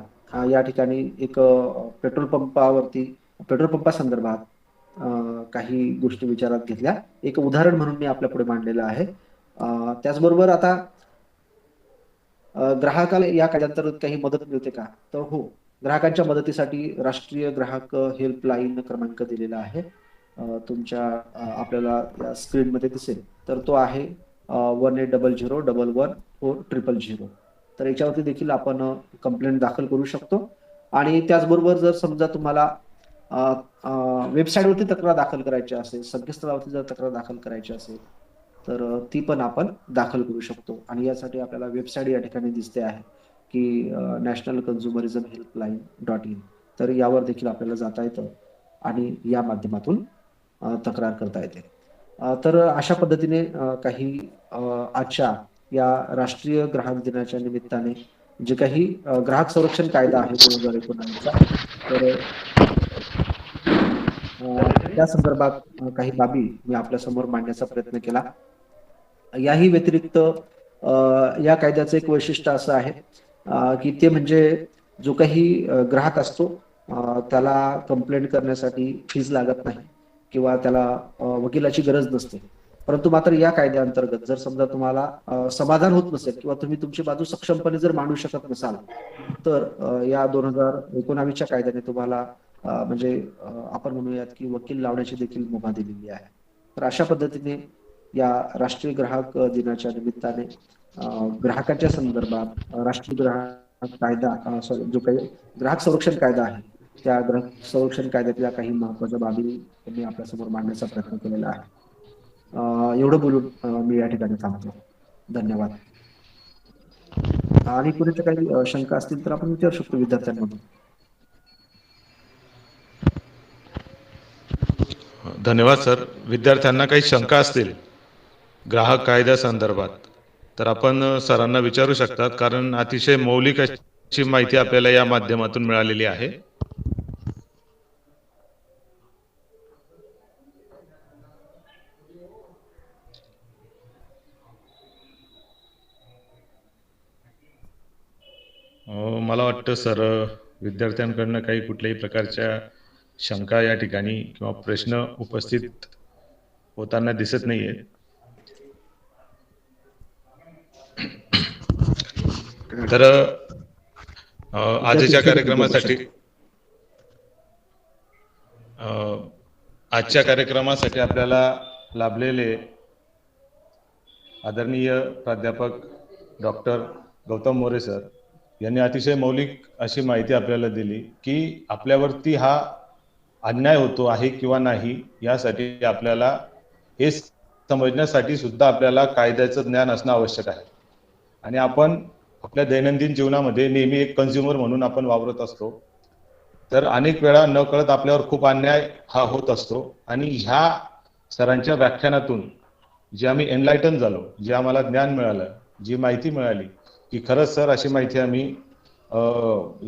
या ठिकाणी एक पेट्रोल पंपासंदर्भात काही गोष्टी विचारात घेतल्या. एक उदाहरण म्हणून मी आपल्या पुढे मांडलेलं आहे. त्याचबरोबर आता ग्राहकाला या कायद्यांतर्गत काही मदत मिळते का? तर हो, ग्राहकांच्या मदतीसाठी राष्ट्रीय ग्राहक हेल्पलाईन क्रमांक दिलेला आहे. तुमच्या आपल्याला या स्क्रीनमध्ये दिसेल, तर तो आहे 1800111400. तर याच्यावरती देखील आपण कंप्लेंट दाखल करू शकतो. आणि त्याचबरोबर जर समजा तुम्हाला वेबसाईटवरती तक्रार दाखल करायची असेल, संकेतस्थळावरती जर तक्रार दाखल करायची असेल, तर ती पण आपण दाखल करू शकतो. आणि यासाठी आपल्याला वेबसाईट या ठिकाणी दिसते आहे की national-consumerism-helpline.in. तर यावर देखील आपल्याला जाता येतं आणि या माध्यमातून तक्रार करता येते. तर अशा पद्धतीने काही आजच्या या राष्ट्रीय ग्राहक दिनाच्या निमित्ताने जे काही ग्राहक संरक्षण कायदा आहे 2019चा, तर त्या संदर्भात काही बाबी मी आपल्या समोर मांडण्याचा प्रयत्न केला. याही व्यतिरिक्त या कायद्याचं एक वैशिष्ट्य असं आहे की ते म्हणजे जो काही ग्राहक असतो त्याला कंप्लेंट करण्यासाठी फीस लागत नाही किंवा त्याला वकिलाची गरज नसते. परंतु मात्र या कायद्याअंतर्गत जर समजा तुम्हाला समाधान होत नसेल किंवा तुम्ही तुमची बाजू सक्षमपणे जर मांडू शकत नसाल, तर या 2019च्या कायद्याने तुम्हाला म्हणजे आपण म्हणूयात की वकील लावण्याची देखील मुभा दिलेली आहे. तर अशा पद्धतीने या राष्ट्रीय ग्राहक दिनाच्या निमित्ताने ग्राहकाच्या संदर्भात राष्ट्रीय ग्राहक कायदा सॉरी जो काही ग्राहक संरक्षण कायदा आहे, त्या ग्राहक संरक्षण कायद्यातल्या काही महत्वाच्या बाबी मी आपल्यासमोर मांडण्याचा प्रयत्न केलेला आहे. एवढं बोलून मी या ठिकाणी थांबतो. धन्यवाद. आणि कुणाच्या काही शंका असतील तर आपण विचारू शकतो विद्यार्थ्यांमधून.
धन्यवाद सर. विद्यार्थ्यांना काही शंका असतील ग्राहक कायद्यासंदर्भात तर आपण सरांना विचारू शकतात, कारण अतिशय मौलिक अशी माहिती आपल्याला या माध्यमातून मिळालेली आहे. मला वाटतं सर विद्यार्थ्यांकडनं काही कुठल्याही प्रकारच्या शंका या ठिकाणी किंवा प्रश्न उपस्थित होताना दिसत नाहीये. तर आजच्या कार्यक्रमासाठी आपल्याला लाभलेले आदरणीय प्राध्यापक डॉक्टर गौतम मोरे सर यांनी अतिशय मौलिक अशी माहिती आपल्याला दिली की आपल्यावरती हा अन्याय होतो आहे किंवा नाही, यासाठी आपल्याला हे समजण्यासाठी सुद्धा आपल्याला कायद्याचं ज्ञान असणं आवश्यक आहे. आणि आपण आपल्या दैनंदिन जीवनामध्ये नेहमी एक कन्झ्युमर म्हणून आपण वावरत असतो. तर अनेक वेळा नकळत आपल्यावर खूप अन्याय हा होत असतो. आणि ह्या सरांच्या व्याख्यानातून जे आम्ही एनलायटन झालो, जे आम्हाला ज्ञान मिळालं, जी माहिती मिळाली की खरंच सर अशी माहिती आम्ही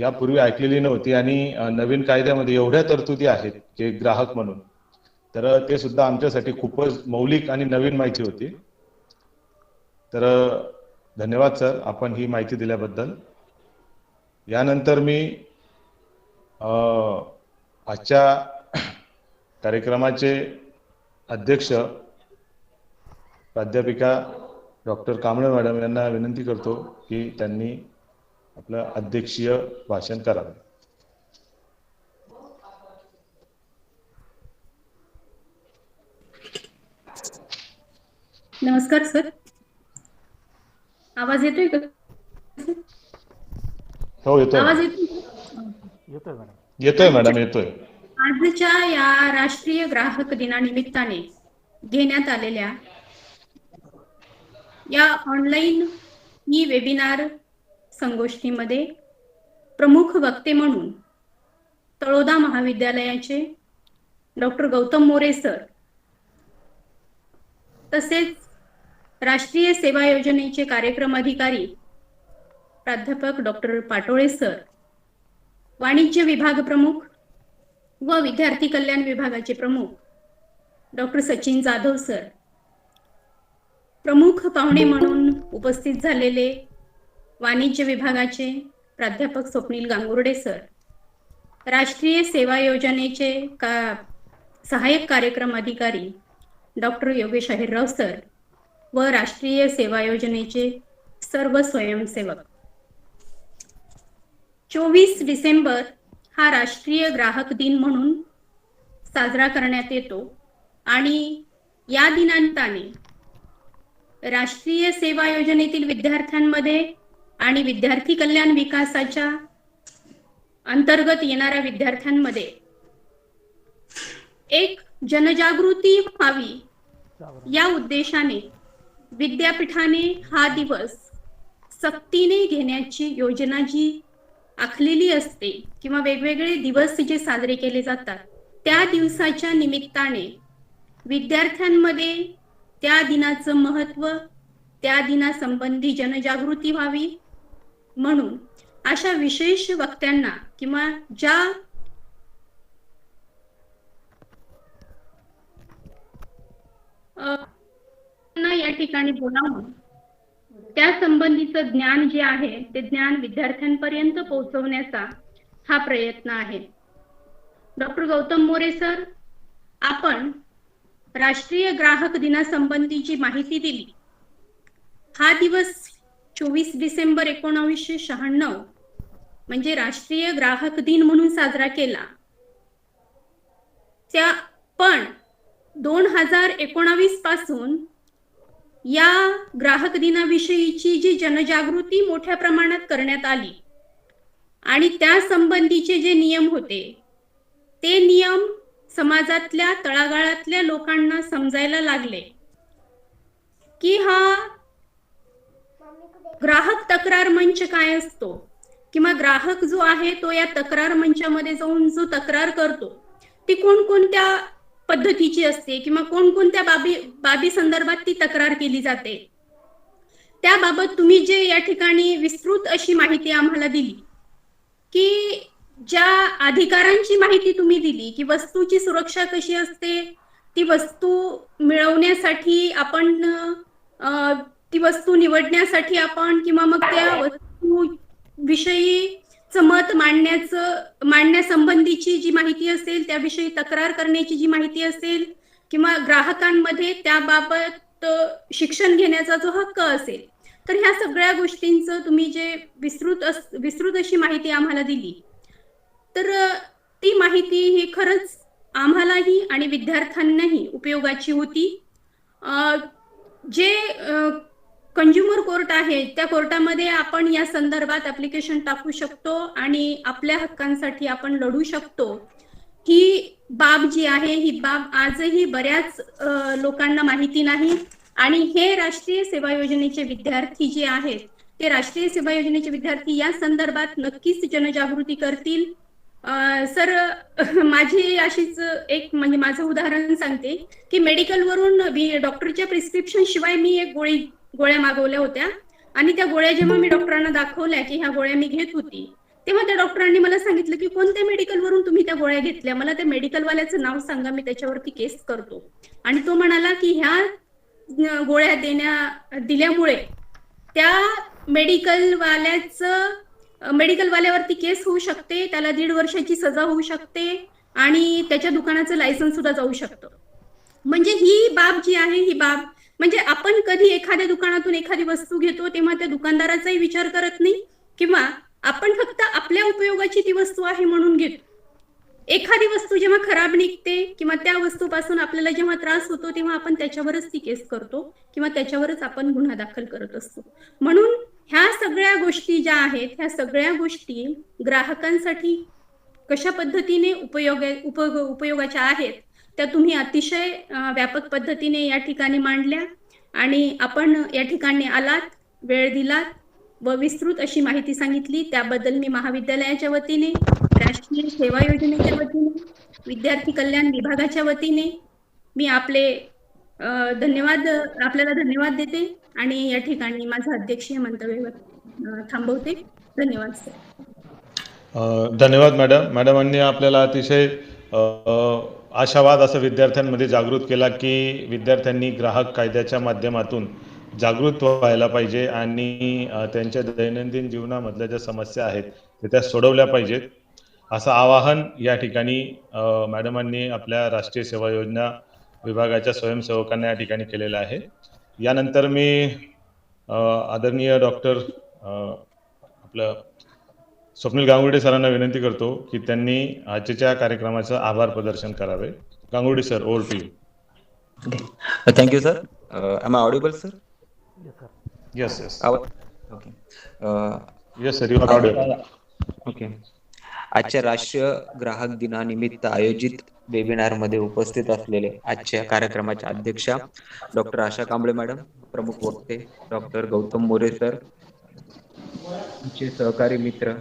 यापूर्वी ऐकलेली नव्हती आणि नवीन कायद्यामध्ये एवढ्या तरतुदी आहेत की ग्राहक म्हणून, तर ते सुद्धा आमच्यासाठी खूपच मौलिक आणि नवीन माहिती होती. तर धन्यवाद सर आपण ही माहिती दिल्याबद्दल. यानंतर मी आजच्या कार्यक्रमाचे अध्यक्ष प्राध्यापिका डॉक्टर कांबळे मॅडम यांना विनंती करतो की त्यांनी आपलं अध्यक्षीय भाषण करावे.
नमस्कार सर. आवाज येतोय का?
हो येतोय.
आवाज येतोय?
येतोय मॅडम.
येतोय मॅडम येतोय.
आजच्या या राष्ट्रीय ग्राहक दिनानिमित्ताने घेण्यात आलेल्या या ऑनलाईन ई वेबिनार संगोष्ठीमध्ये प्रमुख वक्ते म्हणून तळोदा महाविद्यालयाचे डॉक्टर गौतम मोरे सर, तसेच राष्ट्रीय सेवा योजनेचे कार्यक्रम अधिकारी प्राध्यापक डॉक्टर पाटोळे सर, वाणिज्य विभाग प्रमुख व विद्यार्थी कल्याण विभागाचे प्रमुख डॉक्टर सचिन जाधव सर, प्रमुख पाहुणे म्हणून उपस्थित झालेले वाणिज्य विभागाचे प्राध्यापक स्वप्नील गांगुर्डे सर, राष्ट्रीय सेवा योजनेचे सहाय्यक कार्यक्रम अधिकारी डॉक्टर योगेश अहिरराव सर व राष्ट्रीय सेवा योजनेचे सर्व स्वयंसेवक. 24 डिसेंबर हा राष्ट्रीय ग्राहक दिन म्हणून साजरा करण्यात येतो आणि या दिनानिमित्ताने राष्ट्रीय सेवा योजनेतील विद्यार्थ्यांमध्ये आणि विद्यार्थी कल्याण विकासाच्या अंतर्गत येणाऱ्या विद्यार्थ्यांमध्ये एक जनजागृती व्हावी या उद्देशाने विद्यापीठाने हा दिवस सक्तीने घेण्याची योजना जी आखलेली असते किंवा वेगवेगळे दिवस जे साजरे केले जातात, त्या दिवसाच्या निमित्ताने विद्यार्थ्यांमध्ये त्या दिनाचं महत्त्व, त्या दिनासंबंधी जनजागृती व्हावी म्हणून अशा विशेष वक्त्यांना किंवा ज्या या ठिकाणी बोलावून त्या संबंधीचं ज्ञान जे आहे ते ज्ञान विद्यार्थ्यांपर्यंत पोहोचवण्याचा हा प्रयत्न आहे. डॉक्टर गौतम मोरे सर, आपण राष्ट्रीय ग्राहक दिनासंबंधीची माहिती दिली. हा दिवस 24 डिसेंबर 1996 म्हणजे राष्ट्रीय ग्राहक दिन म्हणून साजरा केला. पण 2019 पासून या ग्राहक दिनाविषयीची जी जनजागृती मोठ्या प्रमाणात करण्यात आली आणि त्या संबंधीचे जे नियम होते ते नियम समाजातल्या तळागाळातल्या लोकांना समजायला लागले की हा ग्राहक तक्रार मंच काय असतो किंवा ग्राहक जो आहे तो या तक्रार मंचामध्ये जाऊन जो तक्रार करतो ती कोणकोणत्या पद्धतीची असते किंवा कोणकोणत्या बाबी संदर्भात ती तक्रार केली जाते. त्याबाबत तुम्ही जे या ठिकाणी विस्तृत अशी माहिती आम्हाला दिली की ज्या अधिकारांची माहिती तुम्ही दिली की वस्तूची सुरक्षा कशी असते, ती वस्तू मिळवण्यासाठी आपण ती वस्तू निवडण्यासाठी आपण किंवा मग त्या वस्तू विषयीचं मत मांडण्यासंबंधीची जी माहिती असेल, त्याविषयी तक्रार करण्याची जी माहिती असेल किंवा ग्राहकांमध्ये त्याबाबत शिक्षण घेण्याचा जो हक्क असेल, तर ह्या सगळ्या गोष्टींचं तुम्ही जे विस्तृत अशी माहिती आम्हाला दिली, तर ती माहिती ही खरंच आम्हालाही आणि विद्यार्थ्यांनाही उपयोगाची होती. जे कंझ्युमर कोर्ट आहे त्या कोर्टामध्ये आपण या संदर्भात ऍप्लिकेशन टाकू शकतो आणि आपल्या हक्कांसाठी आपण लढू शकतो. ही बाब जी आहे ही बाब आजही बऱ्याच लोकांना माहिती नाही आणि हे राष्ट्रीय सेवा योजनेचे विद्यार्थी जे आहेत ते राष्ट्रीय सेवा योजनेचे विद्यार्थी या संदर्भात नक्कीच जनजागृती करतील. सर, माझी अशीच एक म्हणजे माझं उदाहरण सांगते की मेडिकलवरून डॉक्टरच्या प्रिस्क्रिप्शन शिवाय मी गोळ्या मागवल्या होत्या आणि त्या गोळ्या जेव्हा मी डॉक्टरांना दाखवल्या की ह्या गोळ्या मी घेत होती, तेव्हा त्या डॉक्टरांनी मला सांगितलं की कोणत्या मेडिकलवरून तुम्ही त्या गोळ्या घेतल्या, मला त्या मेडिकलवाल्याचं नाव सांगा, मी त्याच्यावरती केस करतो. आणि तो म्हणाला की ह्या गोळ्या दिल्यामुळे त्या मेडिकलवाल्यावरती केस होऊ शकते, त्याला 1.5 वर्षाची सजा होऊ शकते आणि त्याच्या दुकानाचं लायसन्स सुद्धा जाऊ शकतं. म्हणजे ही बाब जी आहे ही बाब म्हणजे आपण कधी एखाद्या दुकानातून एखादी वस्तू घेतो तेव्हा त्या दुकानदाराचाही विचार करत नाही किंवा आपण फक्त आपल्या उपयोगाची ती वस्तू आहे म्हणून घेतो. एखादी वस्तू जेव्हा खराब निघते किंवा त्या वस्तूपासून आपल्याला जेव्हा त्रास होतो तेव्हा आपण त्याच्यावरच ती केस करतो किंवा त्याच्यावरच आपण गुन्हा दाखल करत असतो. म्हणून ह्या सगळ्या गोष्टी ज्या आहेत ह्या सगळ्या गोष्टी ग्राहकांसाठी कशा पद्धतीने उपयोगाच्या आहेत त्या तुम्ही अतिशय व्यापक पद्धतीने या ठिकाणी मांडल्या आणि आपण या ठिकाणी आलात, वेळ दिलात व विस्तृत अशी माहिती सांगितली. त्याबद्दल मी महाविद्यालयाच्या वतीने, राष्ट्रीय सेवा योजनेच्या वतीने, विद्यार्थी कल्याण विभागाच्या वतीने मी आपल्याला धन्यवाद देते आणि या ठिकाणी माझं अध्यक्षीय मंतव्य थांबवते. धन्यवाद सर.
धन्यवाद मॅडमांनी आपल्याला अतिशय आशावाद असं विद्यार्थ्यांमध्ये जागृत केला की विद्यार्थ्यांनी ग्राहक कायद्याच्या माध्यमातून जागृत व्हायला पाहिजे आणि त्यांच्या दैनंदिन जीवनामधल्या ज्या समस्या आहेत ते त्या सोडवल्या पाहिजेत असं आवाहन या ठिकाणी मॅडमांनी आपल्या राष्ट्रीय सेवा योजना विभागाच्या स्वयंसेवकांना या ठिकाणी केलेलं आहे. यानंतर मी आदरणीय डॉक्टर आपलं स्वप्नील गांगुर्डे सरांना विनंती करतो की त्यांनी आजच्या कार्यक्रमाचं आभार प्रदर्शन करावे. Gangurde sir, over to you.
Thank you, sir. Am I audible, sir?
Yes, sir.
Yes.
Okay.
Yes, sir. You are audible.
Okay. आजच्या राष्ट्रीय ग्राहक दिनानिमित्त आयोजित वेबिनार मध्ये उपस्थित असलेले आजच्या कार्यक्रमाच्या अध्यक्षा डॉक्टर आशा कांबळे मॅडम, प्रमुख वक्ते डॉक्टर गौतम मोरे सर, आमचे सहकारी मित्र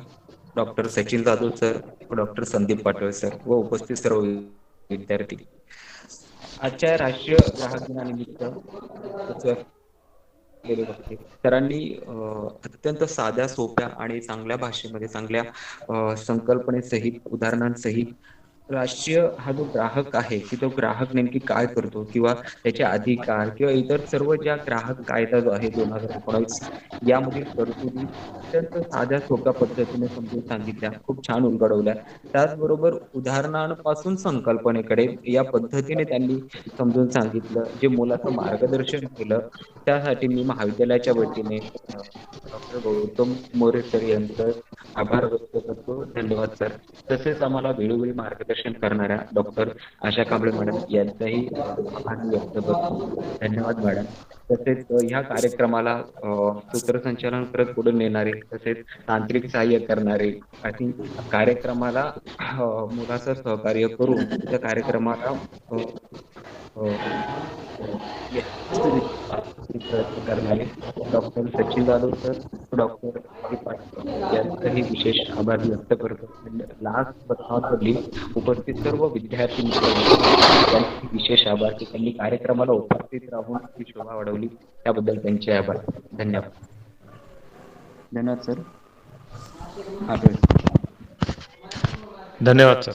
doctor Sachin Jadhav sir, doctor Sandeep Patole sir व उपस्थित सर्व विद्यार्थी. आजच्या राष्ट्रीय ग्राहक दिनानिमित्त सरांनी अत्यंत साध्या, सोप्या आणि चांगल्या भाषेमध्ये, चांगल्या संकल्पनेसहित, उदाहरणांसहित राष्ट्रीय हा जो ग्राहक आहे की तो ग्राहक नेमकी काय करतो किंवा त्याचे अधिकार किंवा इतर सर्व ज्या ग्राहक कायदा जो आहे 2019 यामधील तरतुदी अत्यंत साध्या सोप्या पद्धतीने समजून सांगितल्या, खूप छान उलगडवल्या. त्याचबरोबर उदाहरणांपासून संकल्पनेकडे या पद्धतीने त्यांनी समजून सांगितलं, जे मुलाचं मार्गदर्शन केलं. त्यासाठी मी महाविद्यालयाच्या वतीने डॉक्टर गौतम मोरे सर यांचं आभार व्यक्त करतो. धन्यवाद सर. तसेच आम्हाला वेळोवेळी मार्गदर्शन करणाऱ्या डॉक्टर आशा कांबळे मॅडम यांचाही आभार मी व्यक्त करतो. धन्यवाद मॅडम. तसेच ह्या कार्यक्रमाला सूत्रसंचालन करत पुढे नेणारे तसेच तांत्रिक सहाय्य करणारे आणि कार्यक्रमाला मुलाचं सहकार्य करून त्या कार्यक्रमाला प्रयत्न करणारे doctor Sachin Jadhav sir, doctor यांचाही विशेष आभार व्यक्त करतो. लास्ट बट नॉट लीस्ट उपस्थित सर्व विद्यार्थी मित्रांचे त्यांचे विशेष आभार की त्यांनी कार्यक्रमाला उपस्थित राहून ही शोभा वाढवली, त्याबद्दल त्यांचे आभार. धन्यवाद. धन्यवाद सर.
धन्यवाद सर.